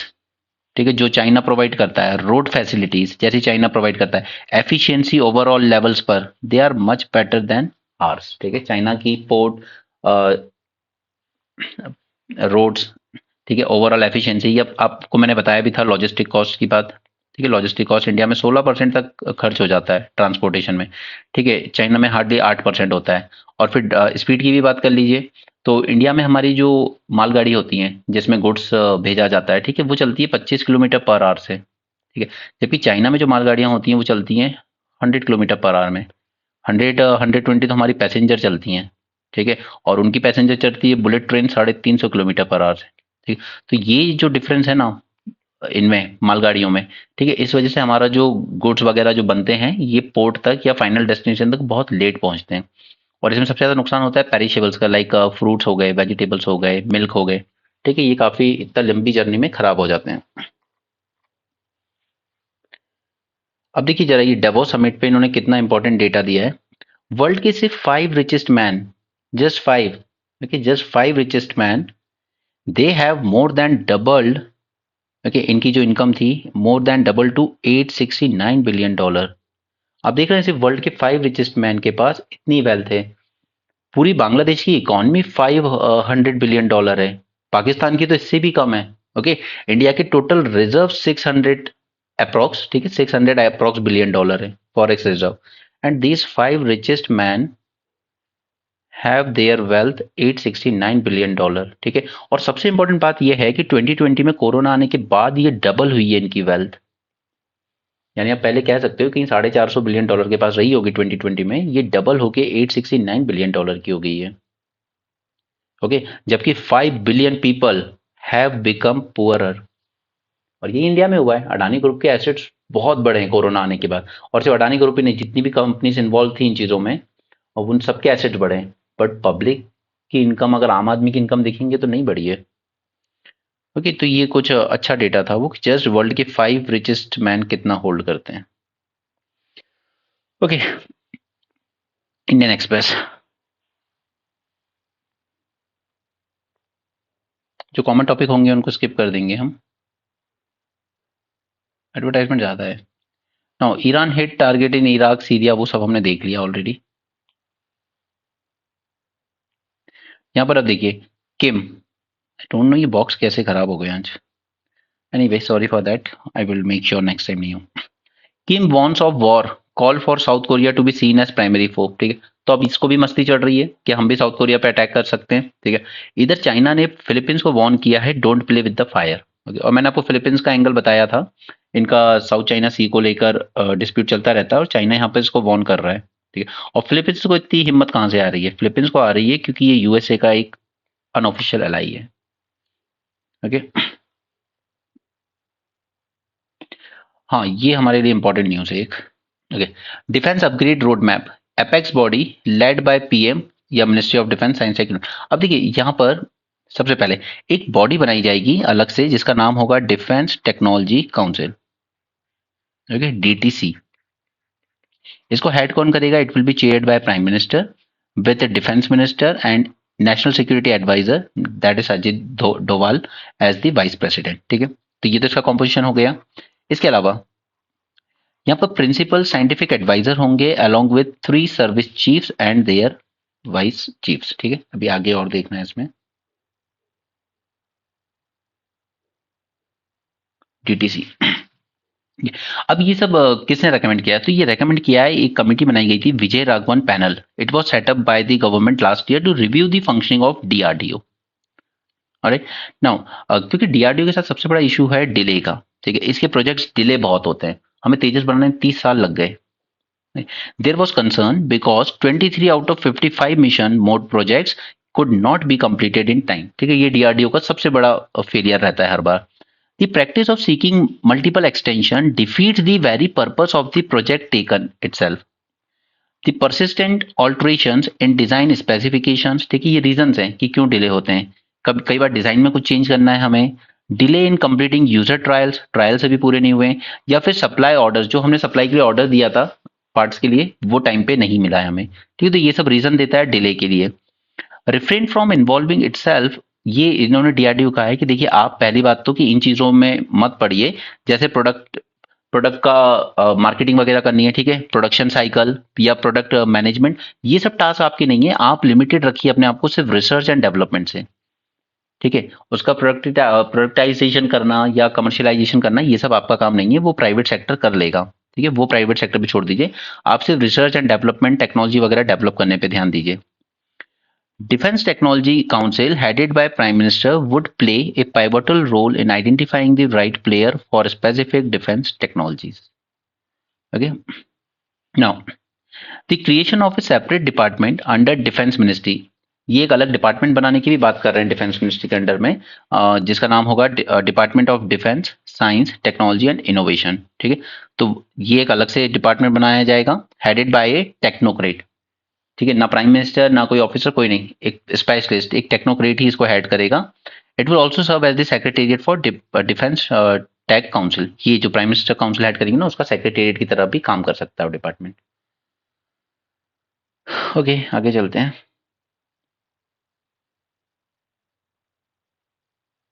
ठीक है, जो चाइना प्रोवाइड करता है, रोड फैसिलिटीज जैसी चाइना प्रोवाइड करता है, एफिशिएंसी ओवरऑल लेवल्स पर they are much better than ours, ठीक है। चाइना की पोर्ट, रोड्स, ठीक है, ओवरऑल एफिशिएंसी, ये आपको मैंने बताया भी था लॉजिस्टिक कॉस्ट की बात, ठीक है। लॉजिस्टिक कॉस्ट इंडिया में 16% तक खर्च हो जाता है ट्रांसपोर्टेशन में, ठीक है। चाइना में हार्डली 8% होता है। और फिर स्पीड की भी बात कर लीजिए, तो इंडिया में हमारी जो मालगाड़ी होती हैं जिसमें गुड्स भेजा जाता है, ठीक है, वो चलती है 25 किलोमीटर पर आवर से, ठीक है। जबकि चाइना में जो मालगाड़ियाँ होती हैं वो चलती हैं 100 किलोमीटर पर आवर में। 120 तो हमारी पैसेंजर चलती हैं, ठीक है, और उनकी पैसेंजर चलती है bullet train 350 kilometre per hour से, ठीक। तो ये जो डिफरेंस है ना इनमें मालगाड़ियों में, ठीक है, इस वजह से हमारा जो गुड्स वगैरह जो बनते हैं ये पोर्ट तक या फाइनल डेस्टिनेशन तक बहुत लेट पहुंचते हैं। और इसमें सबसे ज़्यादा नुकसान होता है पेरिशेबल्स का, लाइक फ्रूट्स हो गए, वेजिटेबल्स हो गए, मिल्क हो गए, ठीक है, ये काफ़ी इतना लंबी जर्नी में खराब हो जाते हैं। अब देखिए जरा ये डेवोस समिट पे इन्होंने कितना इंपॉर्टेंट डेटा दिया है। वर्ल्ड के सिर्फ 5 richest man, just 5, okay, just 5 richest man, they have more than doubled, okay, इनकी जो इनकम थी more than double two $869 billion. आप देख रहे हैं सिर्फ वर्ल्ड के 5 रिचेस्ट मैन के पास इतनी वेल्थ है। पूरी बांग्लादेश की इकोनॉमी $500 बिलियन है, पाकिस्तान की तो इससे भी कम है, ओके। इंडिया के टोटल रिजर्व 600 अप्रोक्स, ठीक है, 600 अप्रोक्स बिलियन डॉलर है forex reserve. And these 5 richest man have their wealth 869 billion dollar, ठीक है। और सबसे इंपॉर्टेंट बात यह है कि 2020 में कोरोना आने के बाद ये डबल हुई है इनकी वेल्थ। यानी आप पहले कह सकते हो कि 450 बिलियन डॉलर के पास रही होगी 2020 में, ये डबल होके 869 बिलियन डॉलर की हो गई है। ओके, जबकि 5 billion people have become poorer. और ये इंडिया में हुआ है। अडानी ग्रुप के एसेट्स बहुत बड़े हैं कोरोना आने के बाद। और सिर्फ अडानी ग्रुप ही नहीं, जितनी भी कंपनीज इन्वॉल्व थी इन चीज़ों में, और उन सबके एसेट्स बढ़े हैं। बट पब्लिक की इनकम, अगर आम आदमी की इनकम देखेंगे तो नहीं बढ़ी है। ओके, तो ये कुछ अच्छा डेटा था वो, जस्ट वर्ल्ड के 5 रिचेस्ट मैन कितना होल्ड करते हैं। Okay, Indian express. जो कॉमन टॉपिक होंगे उनको स्किप कर देंगे हम, एडवर्टाइजमेंट ज़्यादा है। Now Iran hit target in Iraq Syria, वो सब हमने देख लिया ऑलरेडी। यहाँ पर अब देखिए, किम, आई डोंट नो ये बॉक्स कैसे खराब हो गया आज। Anyway, sorry for that, I will make sure next time नहीं हो। Kim warns of war, call for south Korea to be seen as primary folk, ठीक है। तो अब इसको भी मस्ती चढ़ रही है कि हम भी साउथ कोरिया पे अटैक कर सकते हैं, ठीक है। इधर चाइना ने फिलीपींस को वॉर्न किया है, don't play with the fire. और मैंने आपको फिलीपींस का एंगल बताया था, इनका साउथ चाइना सी को लेकर डिस्प्यूट चलता रहता है और चाइना यहाँ पर इसको वॉर्न कर रहा है, ठीक है। और फिलीपींस को इतनी हिम्मत कहाँ से आ रही है? फिलीपींस को आ रही है क्योंकि ये यूएसए का एक अनऑफिशियल एलाई है। ओके, हाँ, ये हमारे लिए इंपॉर्टेंट न्यूज़ है एक। Okay, defence upgrade road map, apex body led by PM या ministry of defence science technology. अब देखिए यहाँ पर सबसे पहले एक बॉडी बनाई जाएगी अलग से जिसका नाम होगा defence technology council, okay, DTC. इसको हेड कौन करेगा? It will be chaired by prime minister with defence minister and national security adviser, that is Ajit Doval as the vice president, ठीक है। तो ये तो इसका कॉम्पोजिशन हो गया। इसके अलावा यहाँ पर प्रिंसिपल साइंटिफिक एडवाइजर होंगे along with 3 service chiefs and their vice chiefs, ठीक है। अभी आगे और देखना है इसमें, डीटीसी। अब ये सब किसने रेकमेंड किया है? तो ये रेकमेंड किया है, एक कमेटी बनाई गई थी, Vijay Raghavan panel. It was set up by the government last year to review the functioning of DRDO. Alright, now क्योंकि डीआरडीओ के साथ सबसे बड़ा इशू है डिले का, ठीक है। इसके प्रोजेक्ट्स डिले बहुत होते हैं, हमें तेजस बनाने में 30 साल लग गए। There was concern because 23 out of 55 mission mode projects could not be completed in time, ठीक है। ये डीआरडीओ का सबसे बड़ा फेलियर रहता है हर बार। The practice of seeking multiple extension defeats the very purpose of the project taken itself. The persistent alterations in design specifications, ठीक है, ये रीजंस हैं कि क्यों डिले होते हैं। कभी कई बार डिजाइन में कुछ चेंज करना है हमें, delay in completing user trials, trials अभी पूरे नहीं हुए, या फिर सप्लाई ऑर्डर्स, जो हमने सप्लाई के लिए ऑर्डर दिया था पार्ट्स के लिए, वो टाइम पे नहीं मिला है हमें, ठीक है। तो ये सब रीजन देता है डिले के लिए। रिफ्रेन फ्रॉम इन्वॉल्विंग इटसेल्फ, ये इन्होंने डीआरडीओ कहा है कि देखिए आप पहली बात तो कि इन चीजों में मत पड़िए, जैसे प्रोडक्ट प्रोडक्ट का मार्केटिंग वगैरह करनी है, ठीक है, प्रोडक्शन साइकिल या प्रोडक्ट मैनेजमेंट, ये सब टास्क आपके नहीं है। आप लिमिटेड रखिए अपने आप को सिर्फ रिसर्च एंड डेवलपमेंट से, ठीक है। उसका प्रोडक्टाइजेशन करना या कमर्शियलाइजेशन करना, ये सब आपका काम नहीं है, वो प्राइवेट सेक्टर कर लेगा, ठीक है। वो प्राइवेट सेक्टर भी छोड़ दीजिए, आप सिर्फ रिसर्च एंड डेवलपमेंट, टेक्नोलॉजी वगैरह डेवलप करने पे ध्यान दीजिए। Defense Technology Council, headed by Prime Minister, would play a pivotal role in identifying the right player for specific defense technologies. Okay. Now, the creation of a separate department under Defense Ministry, ये एक अलग डिपार्टमेंट बनाने की भी बात कर रहे हैं डिफेंस मिनिस्ट्री के अंडर में, जिसका नाम होगा department of defence science technology and innovation, ठीक है। तो ये एक अलग से डिपार्टमेंट बनाया जाएगा, हेडेड बाय ए टेक्नोक्रेट, ठीक है। ना प्राइम मिनिस्टर ना कोई ऑफिसर, कोई नहीं, एक स्पेशलिस्ट, एक टेक्नोक्रेट ही इसको हेड करेगा। It will also serve as the secretariat for defence tech council. ये जो प्राइम मिनिस्टर काउंसिल हेड करेंगे ना, उसका सेक्रेटेरिएट की तरह भी काम कर सकता है डिपार्टमेंट। ओके, आगे चलते हैं।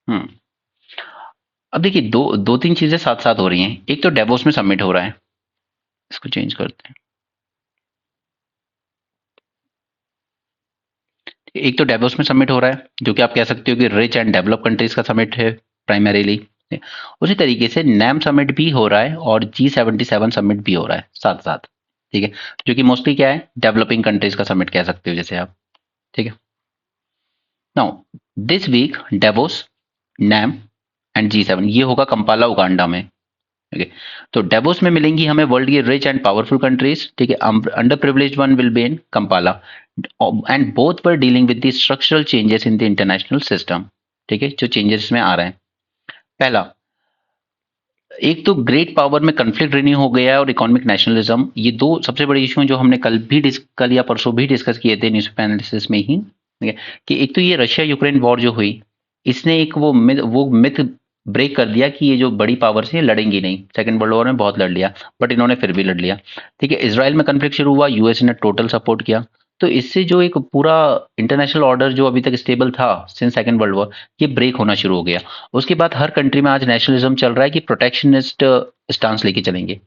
हम्म, अब देखिए दो दो तीन चीजें साथ साथ हो रही हैं। एक तो डेवोस में सबमिट हो रहा है, इसको चेंज करते हैं। एक तो डेवोस में सबमिट हो रहा है, जो कि आप कह सकते हो कि रिच एंड डेवलप कंट्रीज का समिट है प्राइमरीली, उसी तरीके से नैम समिट भी हो रहा है और G77 समिट भी हो रहा है साथ साथ, ठीक है, जो कि मोस्टली क्या है, डेवलपिंग कंट्रीज का समिट कह सकते हो जैसे आप, ठीक है। Now this week Davos, NAM and G7 ये होगा कंपाला उगांडा में, ठीक है। तो डेवोस में मिलेंगी हमें वर्ल्ड की रिच एंड पावरफुल कंट्रीज, ठीक है। Under privileged one will be in Kampala and both were dealing with the structural changes in the international system, ठीक है, जो चेंजेस में आ रहे हैं। पहला, एक तो ग्रेट पावर में कन्फ्लिक्ट रिन्यू हो गया है और इकोनॉमिक नेशनलिज्म, ये दो सबसे बड़े इशू हैं जो हमने कल या परसों भी डिस्कस किए थे न्यूज़ एनालिसिस में ही, ठीक है, कि एक तो ये रशिया यूक्रेन वॉर जो हुई, इसने एक वो मिथ ब्रेक कर दिया कि ये जो बड़ी पावर से लड़ेंगी नहीं, सेकंड वर्ल्ड वॉर में बहुत लड़ लिया, बट इन्होंने फिर भी लड़ लिया, ठीक है। इसराइल में कन्फ्लिक्ट शुरू हुआ, यूएस ने टोटल सपोर्ट किया, तो इससे जो एक पूरा इंटरनेशनल ऑर्डर जो अभी तक स्टेबल था सिंस सेकंड वर्ल्ड वॉर, ये ब्रेक होना शुरू हो गया। उसके बाद हर कंट्री में आज नेशनलिज्म चल रहा है कि प्रोटेक्शनिस्ट स्टांस लेके चलेंगे,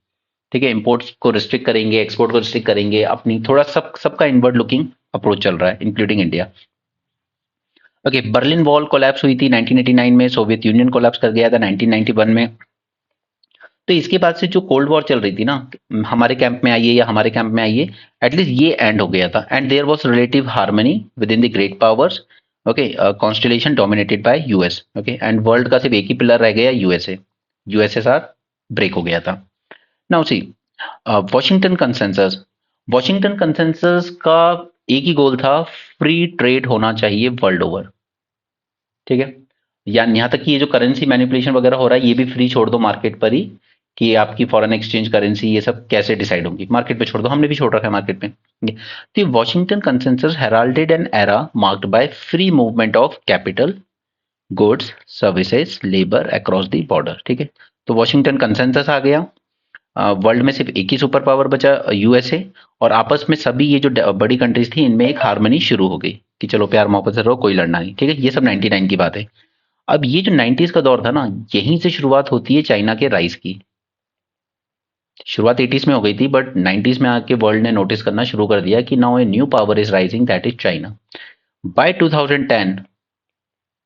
ठीक है, इंपोर्ट्स को रिस्ट्रिक्ट करेंगे, एक्सपोर्ट को रिस्ट्रिक्ट करेंगे, अपनी थोड़ा सबका इनवर्ड लुकिंग अप्रोच चल रहा है including India. Okay, Berlin wall collapse हुई थी 1989 में, सोवियत यूनियन कोलैप्स कर गया था 1991 में। तो इसके बाद से जो कोल्ड वॉर चल रही थी ना, हमारे कैंप में आइए या हमारे कैंप में आइए, एटलीस्ट ये एंड हो गया था and there was relative harmony within the great powers, okay, constellation dominated by US, okay, and world का सिर्फ एक ही पिलर रह गया, यूएसएसआर ब्रेक हो गया था। Now see, Washington consensus, Washington consensus का एक ही गोल था, फ्री ट्रेड होना चाहिए वर्ल्ड ओवर, ठीक है। या यहाँ तक कि ये जो करेंसी मैनिपुलेशन वगैरह हो रहा है, ये भी फ्री छोड़ दो मार्केट पर ही, कि आपकी फॉरेन एक्सचेंज करेंसी ये सब कैसे डिसाइड होंगी, मार्केट पे छोड़ दो, हमने भी छोड़ रखा है मार्केट पे, ठीक है? तो Washington consensus heralded an era marked by free movement of capital, goods, services, labour across the border, ठीक है। तो वॉशिंगटन कंसेंसस आ गया, वर्ल्ड में सिर्फ एक ही सुपर पावर बचा यूएसए, और आपस में सभी ये जो बड़ी कंट्रीज थी इनमें एक हार्मनी शुरू हो गई कि चलो प्यार मोहब्बत से रहो, कोई लड़ना नहीं, ठीक है। ये सब 99 की बात है। अब ये जो 90s का दौर था ना, यहीं से शुरुआत होती है चाइना के राइज की। शुरुआत 80s में हो गई थी, बट 90s में आके वर्ल्ड ने नोटिस करना शुरू कर दिया कि now a new power is rising, that is China. By 2010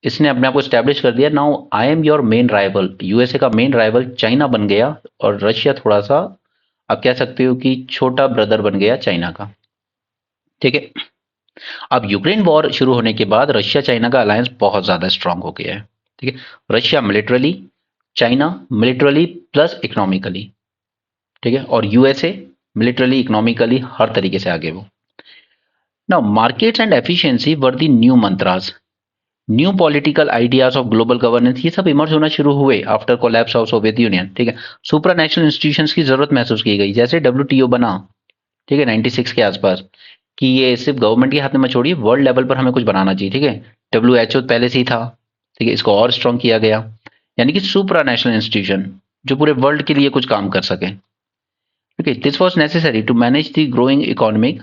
इसने अपने आप को स्टैब्लिश कर दिया, now I am your main rival, USA का मेन राइवल चाइना बन गया, और रशिया थोड़ा सा आप कह सकते हो कि छोटा ब्रदर बन गया चाइना का, ठीक है। अब यूक्रेन वॉर शुरू होने के बाद रशिया चाइना का अलायंस बहुत ज्यादा स्ट्रांग हो गया है, ठीक है। Russia militarily, China militarily plus economically, ठीक है, और यूएसए मिलिटरली इकोनॉमिकली हर तरीके से आगे वो। Now markets and efficiency were the new mantras, new political ideas of global governance, ये सब इमर्ज होना शुरू हुए after collapse of Soviet Union, ठीक है। सुप्रा नेशनल इंस्टीट्यूशंस की जरूरत महसूस की गई, जैसे डब्ल्यूटीओ बना, ठीक है, 96 के आसपास, कि ये सिर्फ गवर्नमेंट के हाथ में मत छोड़िए, वर्ल्ड लेवल पर हमें कुछ बनाना चाहिए, ठीक है। डब्ल्यूएचओ पहले से ही था, ठीक है, इसको और स्ट्रॉन्ग किया गया, यानी कि सुप्रा नेशनल इंस्टीट्यूशन जो पूरे वर्ल्ड के लिए कुछ काम कर सके, okay, this was necessary to manage the growing economic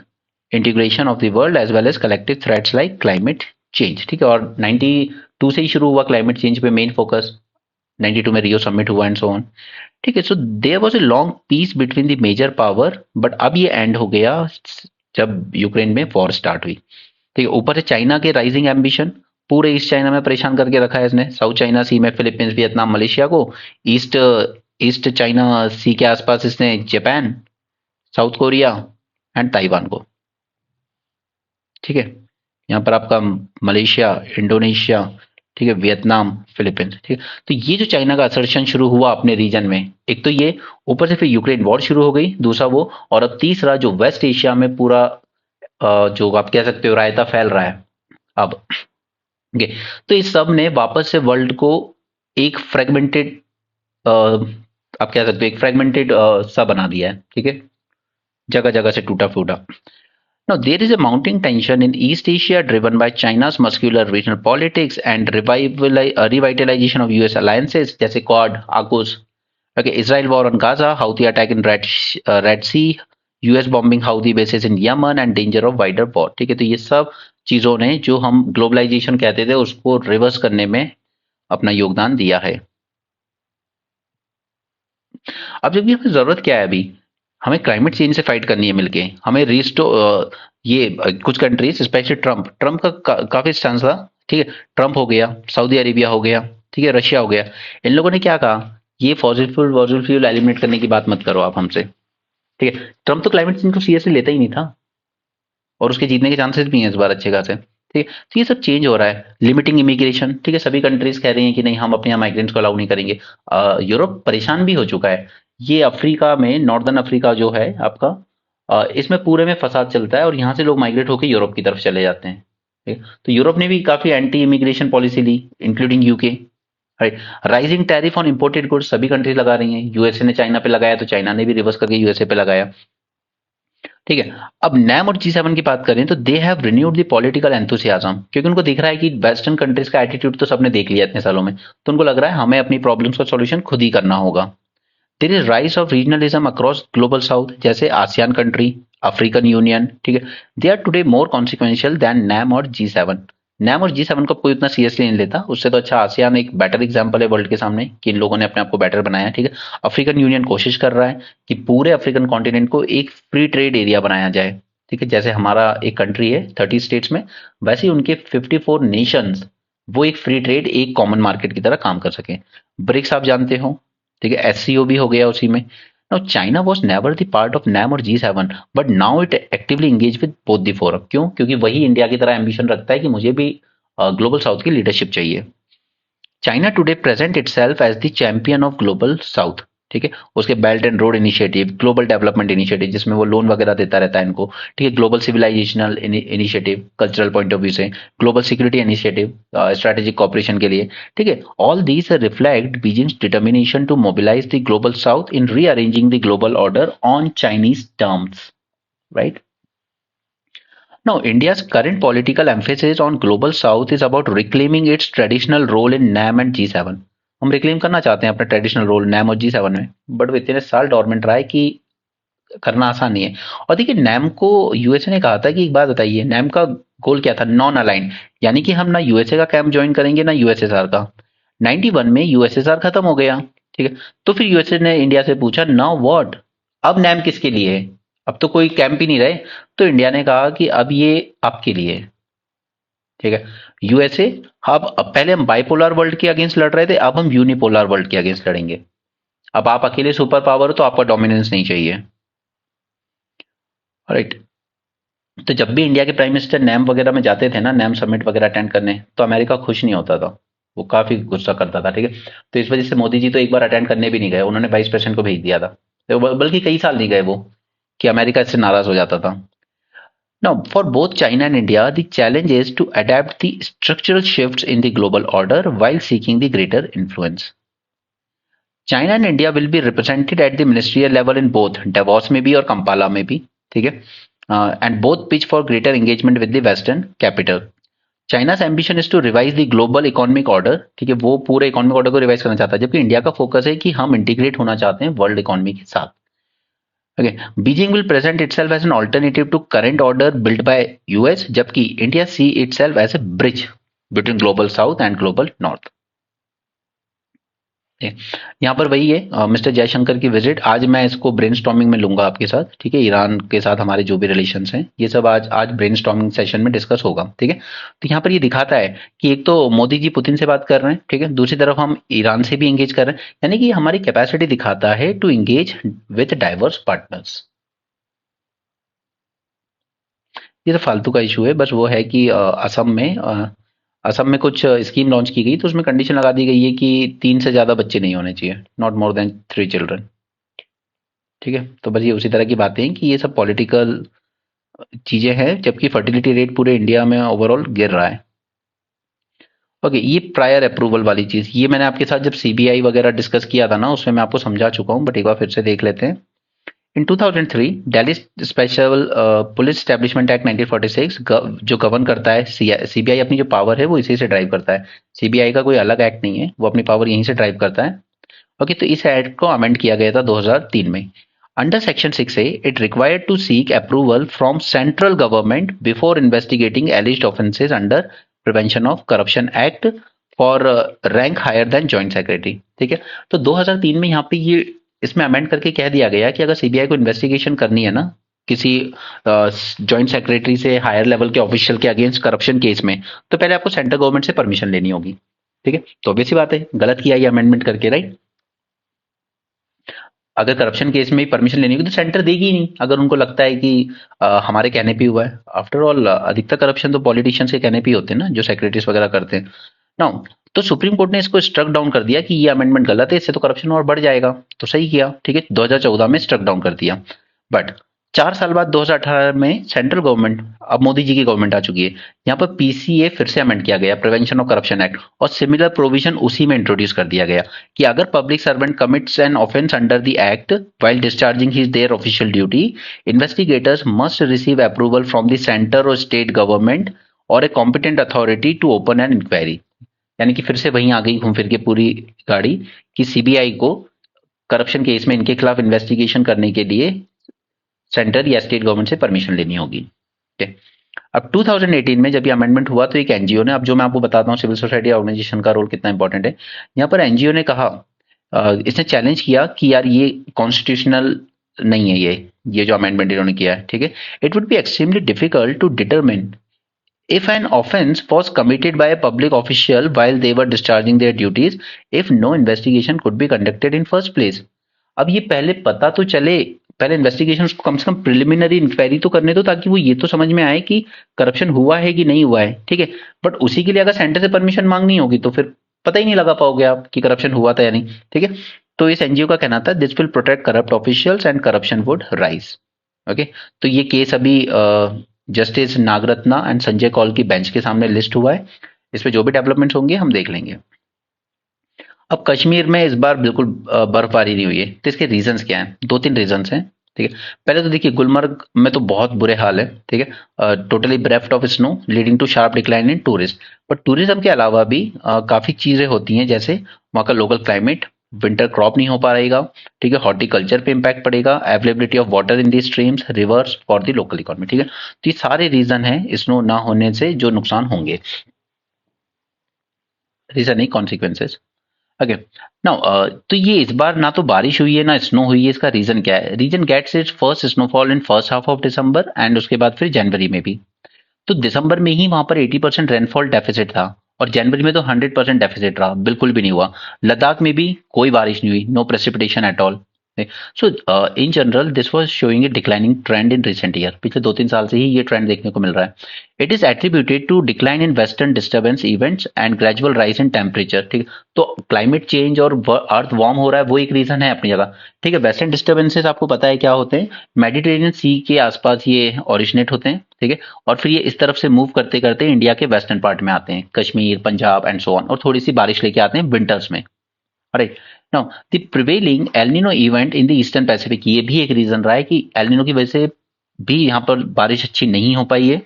integration of the world as well as collective threats like climate change, ठीक है। और 92 से ही शुरू हुआ क्लाइमेट चेंज पे मेन फोकस, 92 में रियो समिट हुआ एंड सो ऑन, ठीक है। So there was a long peace between the major power, but अब ये एंड हो गया जब यूक्रेन में वॉर स्टार्ट हुई, ठीक है। ऊपर से चाइना के राइजिंग एम्बिशन, पूरे ईस्ट चाइना में परेशान करके रखा है इसने, साउथ चाइना सी में फिलीपींस, वियतनाम, मलेशिया को, ईस्ट ईस्ट चाइना सी के आसपास इसने Japan, south Korea and Taiwan को, ठीक है। यहाँ पर आपका मलेशिया, इंडोनेशिया, ठीक है, वियतनाम, फिलीपींस, ठीक है। तो ये जो चाइना का असर्शन शुरू हुआ अपने रीजन में, एक तो ये, ऊपर से फिर यूक्रेन वॉर शुरू हो गई, दूसरा वो, और अब तीसरा जो वेस्ट एशिया में पूरा जो आप कह सकते हो रायता फैल रहा है अब, ओके। तो इस सब ने वापस से वर्ल्ड को एक फ्रेगमेंटेड, आप कह सकते हो एक फ्रेगमेंटेड सा बना दिया है, ठीक है, जगह जगह से टूटा फूटा। Now, there is a mounting tension in East Asia driven by China's muscular regional politics and revitalization of US alliances जैसे Quad, AUKUS, okay, Israel war on Gaza, Houthi attack in Red Sea, US bombing Houthi bases in Yemen and danger of wider war, ठीक है। तो ये सब चीजों ने जो हम ग्लोबलाइजेशन कहते थे उसको रिवर्स करने में अपना योगदान दिया है। अब जब हमें जरूरत क्या है, अभी हमें क्लाइमेट चेंज से फाइट करनी है मिलके, हमें कुछ कंट्रीज स्पेशली ट्रम्प का काफी स्टैंस था, ठीक है। ट्रम्प हो गया, सऊदी अरेबिया हो गया, ठीक है, रशिया हो गया। इन लोगों ने क्या कहा, ये फॉसिल फ्यूल एलिमिनेट करने की बात मत करो आप हमसे। ठीक है, ट्रम्प तो क्लाइमेट चेंज को सीरियसली लेता ही नहीं था, और उसके जीतने के चांसेस भी हैं इस बार अच्छे खासे। ठीक है, तो ये सब चेंज हो रहा है। लिमिटिंग इमिग्रेशन, ठीक है, सभी कंट्रीज कह रही हैं कि नहीं हम अपने यहाँ माइग्रेंट्स को अलाउ नहीं करेंगे। यूरोप परेशान भी हो चुका है। ये अफ्रीका में, नॉर्दर्न अफ्रीका जो है आपका, इसमें पूरे में फसाद चलता है और यहाँ से लोग माइग्रेट होकर यूरोप की तरफ चले जाते हैं। ठीक है? तो यूरोप ने भी काफी एंटी इमिग्रेशन पॉलिसी ली, including UK. Right. Rising tariff on imported goods सभी कंट्रीज लगा रही हैं। यूएसए ने चाइना पे लगाया तो चाइना ने भी रिवर्स करके यूएसए पे लगाया। ठीक है। अब नैम और जी7 की बात करें तो they have renewed the political enthusiasm, क्योंकि उनको दिख रहा है कि वेस्टर्न कंट्रीज का एटीट्यूड तो सबने देख लिया इतने सालों में, तो उनको लग रहा है हमें अपनी प्रॉब्लम्स का सॉल्यूशन खुद ही करना होगा। There is rise of regionalism across global south, जैसे आसियान कंट्री, अफ्रीकन यूनियन। ठीक है, they are today more consequential than NAM और जी7। नैम और जी7 को कोई उतना सीरियसली नहीं लेता, उससे तो अच्छा आसियान एक बेटर एग्जाम्पल है वर्ल्ड के सामने कि इन लोगों ने अपने आप को बेटर बनाया। ठीक है, अफ्रीकन यूनियन कोशिश कर रहा है कि पूरे अफ्रीकन कॉन्टिनेंट को एक फ्री ट्रेड एरिया बनाया जाए। ठीक है, जैसे हमारा एक कंट्री है 30 स्टेट्स में, वैसे ही उनके 54 नेशंस वो एक फ्री ट्रेड, एक कॉमन मार्केट की तरह काम कर सके। ब्रिक्स आप जानते हो, ठीक है, एससीओ भी हो गया उसी में। Now China was never the part of NAM और G seven, but now it actively engage with both the forum. क्यों? क्योंकि वही इंडिया की तरह एम्बिशन रखता है कि मुझे भी ग्लोबल साउथ की लीडरशिप चाहिए। China today present itself as the champion of global south. ठीक है, उसके belt and road initiative, global development initiative जिसमें वो लोन वगैरह देता रहता है इनको। ठीक है, global civilisational initiative cultural point of view से, global security initiative strategic cooperation के लिए। ठीक है, all these reflect Beijing's determination to mobilise the global south in rearranging the global order on Chinese terms. Right. Now, India's current political emphasis on global south is about reclaiming its traditional role in NAM and G7। हम रिक्लेम करना चाहते हैं अपना ट्रेडिशनल रोल नैम और जी7 में, बट वो इतने साल डोरमेंट रहा है कि करना आसान नहीं है। और देखिए, नैम को यूएसए ने कहा था कि एक बात बताइए, नैम का गोल क्या था? नॉन अलाइंड, यानी कि हम ना यूएसए का कैंप ज्वाइन करेंगे ना यूएसएसआर का। 91 में यूएसएसआर खत्म हो गया। ठीक है, तो फिर यूएसए ने इंडिया से पूछा नाउ व्हाट, अब नैम किसके लिए है? अब तो कोई कैंप ही नहीं रहे। तो इंडिया ने कहा कि अब ये आपके लिए है। ठीक है, यूएसए, अब पहले हम बाइपोलर वर्ल्ड के अगेंस्ट लड़ रहे थे, अब हम यूनिपोलर वर्ल्ड के अगेंस्ट लड़ेंगे। अब आप अकेले सुपर पावर हो तो आपका डोमिनेंस नहीं चाहिए। राइट। तो जब भी इंडिया के प्राइम मिनिस्टर नैम वगैरह में जाते थे ना, नैम समिट वगैरह अटेंड करने, तो अमेरिका खुश नहीं होता था, वो काफी गुस्सा करता था। ठीक है, तो इस वजह से मोदी जी तो एक बार अटेंड करने भी नहीं गए, उन्होंने वाइस प्रेसिडेंट को भेज दिया था। तो बल्कि कई साल नहीं गए वो, कि अमेरिका इससे नाराज हो जाता था। Now, for both China and India, the challenge is to adapt the structural shifts in the global order while seeking the greater influence. China and India will be represented at the ministerial level in both Davos में भी और Kampala में भी। ठीक है, and both pitch for greater engagement with the Western capital. China's ambition is to revise the global economic order। ठीक है, वो पूरे इकोनॉमिक ऑर्डर को रिवाइज करना चाहता है, जबकि इंडिया का फोकस है कि हम इंटीग्रेट होना चाहते हैं वर्ल्ड इकोनॉमी के साथ। Okay, Beijing will present itself as an alternative to current order built by US, जबकि India see itself as a bridge between global south and global north। यहाँ पर वही है मिस्टर जयशंकर की विजिट। आज मैं इसको ब्रेनस्टॉर्मिंग में लूंगा आपके साथ। ठीक है, ईरान के साथ हमारे जो भी रिलेशंस हैं ये सब आज ब्रेनस्टॉर्मिंग सेशन में डिस्कस होगा। ठीक है, तो यहाँ पर ये दिखाता है कि एक तो मोदी जी पुतिन से बात कर रहे हैं, ठीक है, दूसरी तरफ हम ईरान से भी एंगेज कर रहे हैं, यानी कि हमारी कैपेसिटी दिखाता है to engage with diverse partners. ये तो फालतू का इशू है, बस वो है कि असम में कुछ स्कीम लॉन्च की गई तो उसमें कंडीशन लगा दी गई है कि 3 से ज़्यादा बच्चे नहीं होने चाहिए, नॉट मोर देन 3 चिल्ड्रन। ठीक है, तो बस ये उसी तरह की बातें हैं कि ये सब पॉलिटिकल चीज़ें हैं, जबकि फर्टिलिटी रेट पूरे इंडिया में ओवरऑल गिर रहा है। ओके, ये प्रायर अप्रूवल वाली चीज़, ये मैंने आपके साथ जब सीबीआई वगैरह डिस्कस किया था ना, उसमें मैं आपको समझा चुका हूँ, बट एक बार फिर से देख लेते हैं। In 2003, Delhi special police establishment act 1946 जो गवर्न करता है सीबीआई, अपनी जो पावर है वो इसी से ड्राइव करता है। सीबीआई का कोई अलग एक्ट नहीं है, वो अपनी पावर यहीं से ड्राइव करता है। ओके, तो इस एक्ट को अमेंड किया गया था 2003 में। Under section 6A, it required to seek approval from central government before investigating alleged offences under prevention of corruption act for rank higher than joint secretary. ठीक है, तो 2003 में यहाँ पे ये इसमें अमेंड करके कह दिया गया कि अगर सीबीआई को इन्वेस्टिगेशन करनी है ना किसी जॉइंट सेक्रेटरी से हायर लेवल के ऑफिशियल के अगेंस्ट करप्शन केस में, तो पहले आपको सेंट्रल गवर्नमेंट से परमिशन लेनी होगी। ठीक है, तो ऑब्वियस सी बात है गलत किया ये अमेंडमेंट करके, राइट। अगर करप्शन केस में परमिशन लेनी होगी तो सेंटर देगी ही नहीं, अगर उनको लगता है कि हमारे कहने पे हुआ है। आफ्टर ऑल अधिकतर करप्शन तो पॉलिटिशियंस के कहने पे ही होते हैं ना, जो सेक्रेटरीज वगैरह करते हैं। नाउ, तो सुप्रीम कोर्ट ने इसको स्ट्रक डाउन कर दिया कि ये अमेंडमेंट गलत है, इससे तो करप्शन और बढ़ जाएगा। तो सही किया, ठीक है, 2014 में स्ट्रक डाउन कर दिया। बट 4 साल बाद 2018 में सेंट्रल गवर्नमेंट, अब मोदी जी की गवर्नमेंट आ चुकी है, यहाँ पर पीसीए फिर से अमेंड किया गया, प्रिवेंशन ऑफ करप्शन एक्ट, और सिमिलर प्रोविजन उसी में इंट्रोड्यूस कर दिया गया कि अगर public servant commits an offence under the act while discharging his their official duty, investigators must receive approval from the center or state government or a competent authority to open an inquiry। यानी कि फिर से वहीं आ गई घूम फिर के पूरी गाड़ी कि सीबीआई को करप्शन केस में इनके खिलाफ इन्वेस्टिगेशन करने के लिए सेंटर या स्टेट गवर्नमेंट से परमिशन लेनी होगी। ठीक है। अब 2018 में जब ये अमेंडमेंट हुआ तो एक एनजीओ ने, अब जो मैं आपको बताता हूँ सिविल सोसाइटी ऑर्गेनाइजेशन का रोल कितना इंपॉर्टेंट है, यहाँ पर एनजीओ ने कहा, इसने चैलेंज किया कि यार ये कॉन्स्टिट्यूशनल नहीं है, ये जो अमेंडमेंट इन्होंने किया है, ठीक है। It would be extremely difficult to determine if an offense was committed by a public official while they were discharging their duties if no investigation could be conducted in first place। अब ये पहले पता तो चले, पहले इन्वेस्टिगेशन को कम से कम प्रिलिमिनरी इंक्वायरी तो करने दो, ताकि वो ये तो समझ में आए कि करप्शन हुआ है कि नहीं हुआ है, ठीक है। बट उसी के लिए अगर सेंटर से परमिशन मांगनी होगी तो फिर पता ही नहीं लगा पाओगे आप कि करप्शन हुआ था या नहीं, ठीक है। तो इस एनजीओ का कहना था this will protect corrupt officials and corruption would rise. Okay, तो ये केस अभी जस्टिस नागरत्ना एंड संजय कौल की बेंच के सामने लिस्ट हुआ है। इसमें जो भी डेवलपमेंट्स होंगे हम देख लेंगे। अब कश्मीर में इस बार बिल्कुल बर्फबारी नहीं हुई है, तो इसके रीजंस क्या हैं? 2-3 रीजंस हैं, ठीक है। पहले तो देखिए गुलमर्ग में तो बहुत बुरे हाल है, ठीक है, totally bereft of snow leading to sharp decline in tourist. But tourism के अलावा भी काफी चीजें होती हैं, जैसे वहाँ का लोकल क्लाइमेट, विंटर क्रॉप नहीं हो पा रहेगा, ठीक है, हॉर्टिकल्चर पे इम्पैक्ट पड़ेगा, availability of water in the streams reverse for the local economy, ठीक है। तो ये सारे रीजन है स्नो ना होने से जो नुकसान होंगे, रीजन नहीं कॉन्सिक्वेंसेस। ओके, नाउ तो ये इस बार ना तो बारिश हुई है ना स्नो हुई है, इसका रीजन क्या है? Reason gets its first snowfall in first half of December and उसके बाद फिर जनवरी में भी। तो दिसंबर में ही वहां पर 80% रेनफॉल डेफिसिट था, और जनवरी में तो 100% डेफिसिट रहा, बिल्कुल भी नहीं हुआ। लद्दाख में भी कोई बारिश नहीं हुई, no precipitation at all. So in general this was showing a declining trend in recent year, पिछले 2-3 साल से ही ये ट्रेंड देखने को मिल रहा है। It is attributed to decline in western disturbance events and gradual rise in temperature, ठीक है। तो क्लाइमेट चेंज और अर्थ वार्म हो रहा है, वो एक रीजन है अपनी जगह, ठीक है। वेस्टर्न डिस्टर्बेंसेस आपको पता है क्या होते हैं, मेडिटेरियन सी के आसपास ये ओरिजिनेट होते हैं, ठीक है, और फिर ये इस तरफ से मूव करते करते इंडिया के वेस्टर्न पार्ट में आते हैं, Kashmir, Punjab and so on, और थोड़ी सी बारिश लेके आते हैं विंटर्स में। Right, now the prevailing El Nino event in the eastern Pacific, ये भी एक रीजन रहा है कि एल नीनो की वजह से भी यहाँ पर बारिश अच्छी नहीं हो पाई है।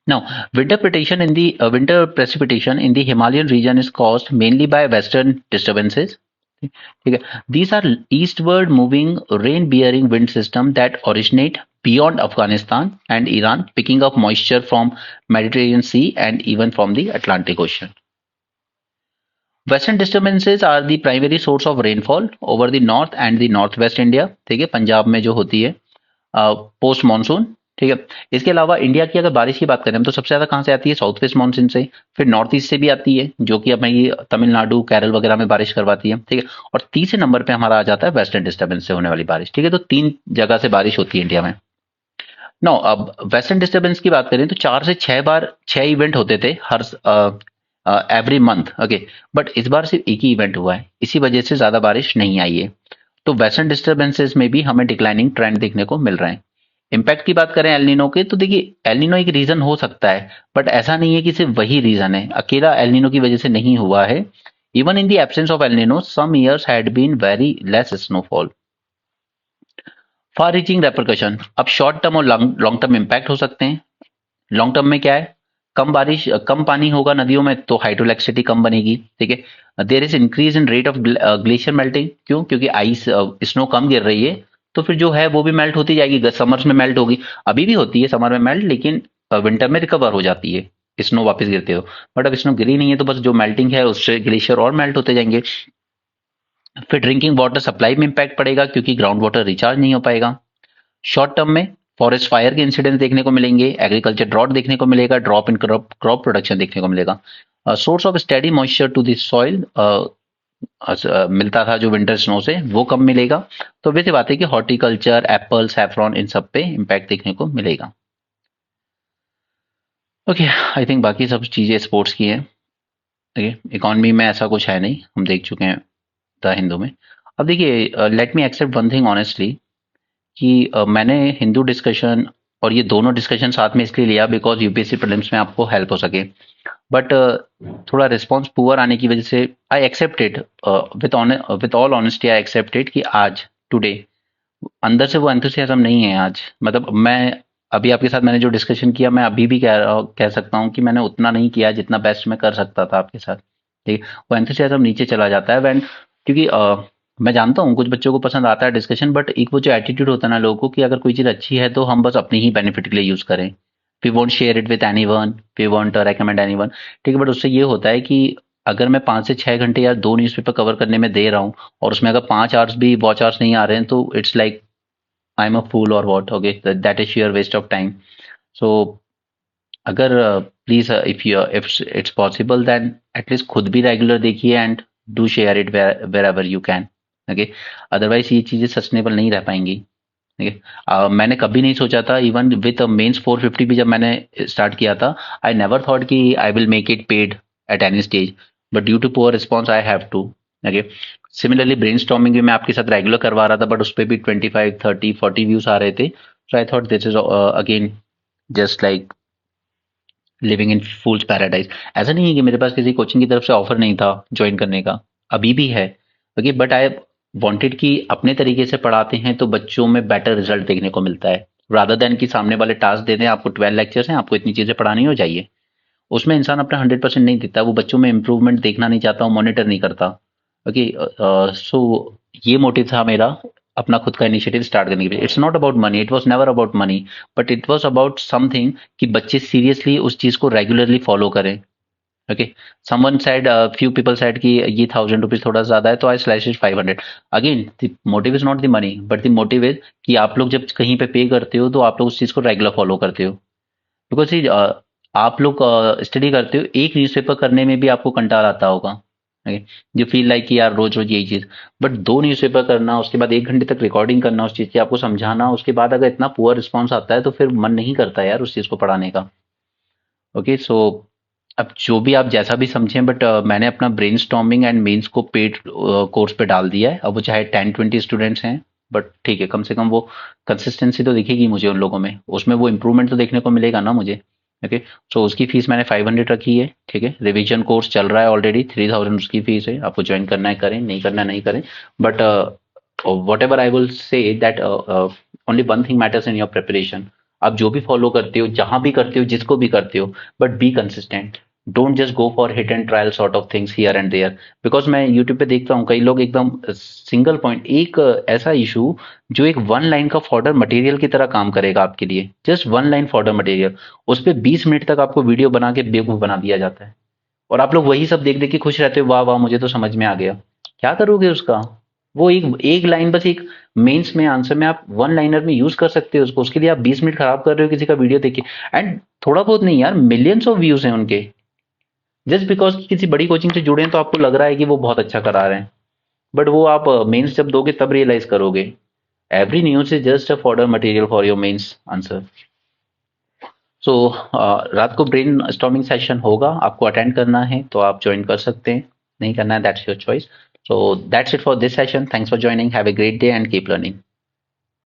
Now, winter precipitation in the Himalayan region is caused mainly by western disturbances. ठीक है, these are eastward moving rain bearing wind system that originate beyond Afghanistan and Iran, picking up moisture from Mediterranean Sea and even from the Atlantic Ocean. Western disturbances are the primary source of rainfall over the north and the northwest India, ठीक है, पंजाब में जो होती है पोस्ट मानसून, ठीक है। इसके अलावा इंडिया की अगर बारिश की बात करें तो सबसे ज्यादा कहाँ से आती है? साउथ वेस्ट मानसून से, फिर नॉर्थ ईस्ट से भी आती है, जो कि हमें तमिलनाडु, केरल वगैरह में बारिश करवाती है, ठीक है। और तीसरे नंबर पे हमारा आ जाता है वेस्टर्न डिस्टर्बेंस से होने वाली बारिश, ठीक है। तो 3 जगह से बारिश होती है इंडिया में। नो, अब वेस्टर्न डिस्टर्बेंस की बात करें तो 4 से 6 बार 6 इवेंट होते थे हर एवरी मंथ, ओके। बट इस बार सिर्फ एक ही इवेंट हुआ है, इसी वजह से ज्यादा बारिश नहीं आई है। तो वेस्टर्न डिस्टर्बेंसेस में भी हमें डिक्लाइनिंग ट्रेंड देखने को मिल रहा है। इम्पैक्ट की बात करें एल नीनो के, तो देखिए एल नीनो एक रीजन हो सकता है, बट ऐसा नहीं है कि सिर्फ वही रीजन है, अकेला एल नीनो की वजह से नहीं हुआ है। Even in the absence of El Nino some years had been very less snowfall. Far reaching repercussion, अब शॉर्ट टर्म और लॉन्ग टर्म इम्पैक्ट हो सकते हैं। लॉन्ग टर्म में क्या है? कम बारिश, कम पानी होगा नदियों में तो हाइड्रोलैक्सिटी कम बनेगी, ठीक है। There is increase in rate of glacier melting, क्यों? क्योंकि आइस स्नो कम गिर रही है, तो फिर जो है वो भी मेल्ट होती जाएगी, समर्स में मेल्ट होगी, अभी भी होती है समर में मेल्ट, लेकिन विंटर में रिकवर हो जाती है स्नो वापस गिरते हो। बट अब स्नो गिरी नहीं है तो बस जो मेल्टिंग है उससे ग्लेशियर और मेल्ट होते जाएंगे। फिर ड्रिंकिंग वाटर सप्लाई में इम्पैक्ट पड़ेगा, क्योंकि ग्राउंड वाटर रिचार्ज नहीं हो पाएगा। शॉर्ट टर्म में फॉरेस्ट फायर के इंसिडेंट देखने को मिलेंगे, एग्रीकल्चर ड्रॉट देखने को मिलेगा, ड्रॉप इन क्रॉप प्रोडक्शन देखने को मिलेगा। Source of steady moisture to this soil मिलता था जो विंटर स्नो से, वो कम मिलेगा। तो वैसे बात है कि हॉर्टिकल्चर, एप्पल, सैफरॉन, इन सब पे इम्पैक्ट देखने को मिलेगा। ओके, आई थिंक बाकी सब चीज़ें स्पोर्ट्स की हैं। देखिए इकोनॉमी में ऐसा कुछ है नहीं, हम देख चुके हैं द हिंदू में। अब देखिए let me except one thing honestly कि मैंने हिंदू डिस्कशन और ये दोनों डिस्कशन साथ में इसलिए लिया बिकॉज यूपीएससी प्रीलिम्स में आपको हेल्प हो सके। बट थोड़ा रिस्पॉन्स पुअर आने की वजह से I accepted with all honesty, I accepted कि आज टुडे अंदर से वो एंथुसियाज्म नहीं है आज। मतलब मैं अभी आपके साथ मैंने जो डिस्कशन किया, मैं अभी भी कह सकता हूँ कि मैंने उतना नहीं किया जितना बेस्ट मैं कर सकता था आपके साथ। ठीक, वो एंथुसियाज्म नीचे चला जाता है व्हेन, क्योंकि मैं जानता हूँ कुछ बच्चों को पसंद आता है डिस्कशन, बट एक वो जो एटीट्यूड होता है ना लोगों को कि अगर कोई चीज़ अच्छी है तो हम बस अपनी ही बेनिफिट के लिए यूज़ करें। We won't share it with anyone, we won't recommend anyone. ठीक है, बट उससे ये होता है कि अगर मैं 5 से 6 घंटे या 2 न्यूज़पेपर कवर करने में दे रहा हूँ और उसमें अगर 5 आवर्स भी वॉच आवर्स नहीं आ रहे हैं तो it's like I am a fool और what. Okay, that is sheer waste of time. So अगर please if it's possible then at least खुद भी रेगुलर देखिए and do share it wherever you can. Okay, otherwise ये चीज़ें सस्टेनेबल नहीं रह पाएंगी। ठीक है, मैंने कभी नहीं सोचा था, इवन विथ मेंस 450 भी जब मैंने स्टार्ट किया था, आई नेवर थॉट कि I will make it paid at any stage, but due to poor response I have to. Okay, similarly brainstorming भी मैं आपके साथ रेगुलर करवा रहा था, बट उस पर भी 25, 30, 40 व्यूज आ रहे थे। So I thought this is again just like living in fool's paradise. ऐसा नहीं है कि मेरे पास किसी कोचिंग की तरफ से ऑफर नहीं था ज्वाइन करने का, अभी भी है। ओके, बट आई वांटेड कि अपने तरीके से पढ़ाते हैं तो बच्चों में बेटर रिजल्ट देखने को मिलता है, रादर देन कि सामने वाले टास्क दे दें, आपको 12 लेक्चर्स हैं, आपको इतनी चीज़ें पढ़ानी हो जाइए। उसमें इंसान अपना 100% नहीं देता, वो बच्चों में इंप्रूवमेंट देखना नहीं चाहता, वो मॉनिटर नहीं करता। ओके, सो ये मोटिव था मेरा अपना खुद का इनिशिएटिव स्टार्ट करने के लिए। It's not about money, it was never about money, but it was about something कि बच्चे सीरियसली उस चीज़ को रेगुलरली फॉलो करें। Okay, someone said, few people said कि ये 1000 रुपीज थोड़ा ज़्यादा है, तो आई slash it 500। Again the motive is not the money, but the motive is कि आप लोग जब कहीं पे पे करते हो तो आप लोग उस चीज़ को रेगुलर फॉलो करते हो। बिकॉज आप लोग स्टडी करते हो, एक न्यूज़पेपर करने में भी आपको कंटाल आता होगा। यू फील लाइक कि यार रोज रोज यही चीज़, बट 2 न्यूज़पेपर करना, उसके बाद 1 घंटे तक रिकॉर्डिंग करना उस चीज़ की, आपको समझाना, उसके बाद अगर इतना पुअर रिस्पॉन्स आता है तो फिर मन नहीं करता यार उस चीज़ को पढ़ाने का। ओके, सो अब जो भी आप जैसा भी समझें, बट मैंने अपना ब्रेन स्टॉर्मिंग एंड मेंस को पेड कोर्स पे डाल दिया है। अब वो चाहे 10-20 स्टूडेंट्स हैं, बट ठीक है, कम से कम वो कंसिस्टेंसी तो दिखेगी मुझे उन लोगों में, उसमें वो इम्प्रूवमेंट तो देखने को मिलेगा ना मुझे। ओके, सो उसकी फीस मैंने 500 रखी है। ठीक है, रिवीजन कोर्स चल रहा है ऑलरेडी, 3000 उसकी फीस है। आपको ज्वाइन करना है करें, नहीं करना है नहीं करें, but what ever I will say that only one thing matters in your preparation. आप जो भी फॉलो करते हो, जहां भी करते हो, जिसको भी करते हो, but be consistent. Don't just go for hit and trial sort of things here and there. Because मैं यूट्यूब पे देखता हूँ कई लोग एकदम सिंगल पॉइंट, एक ऐसा इशू जो एक 1 लाइन का फॉर्डर मटेरियल की तरह काम करेगा आपके लिए, जस्ट 1 लाइन फॉर्डर मटेरियल, उस पर 20 मिनट तक आपको वीडियो बना के बेवकूफ बना दिया जाता है, और आप लोग वही सब देख देख के खुश रहते हो, वाह वाह मुझे तो समझ में आ गया। क्या करोगे उसका? वो एक एक लाइन, बस एक मेंस में आंसर में आप 1 लाइनर में यूज कर सकते हो उसको, उसके लिए आप 20 मिनट खराब कर रहे हो किसी का वीडियो देख के। एंड थोड़ा बहुत नहीं यार, मिलियंस ऑफ व्यूज हैं उनके, जस्ट बिकॉज किसी बड़ी कोचिंग से जुड़े हैं तो आपको लग रहा है कि वो बहुत अच्छा करा रहे हैं, बट वो आप मेंस जब दोगे तब रियलाइज करोगे every news is just a fodder material for your mains answer. So रात को ब्रेन स्टॉर्मिंग सेशन होगा, आपको अटेंड करना है तो आप ज्वाइन कर सकते हैं, नहीं करना है that's your choice. So that's it for this session, thanks for joining, have a great day and keep learning.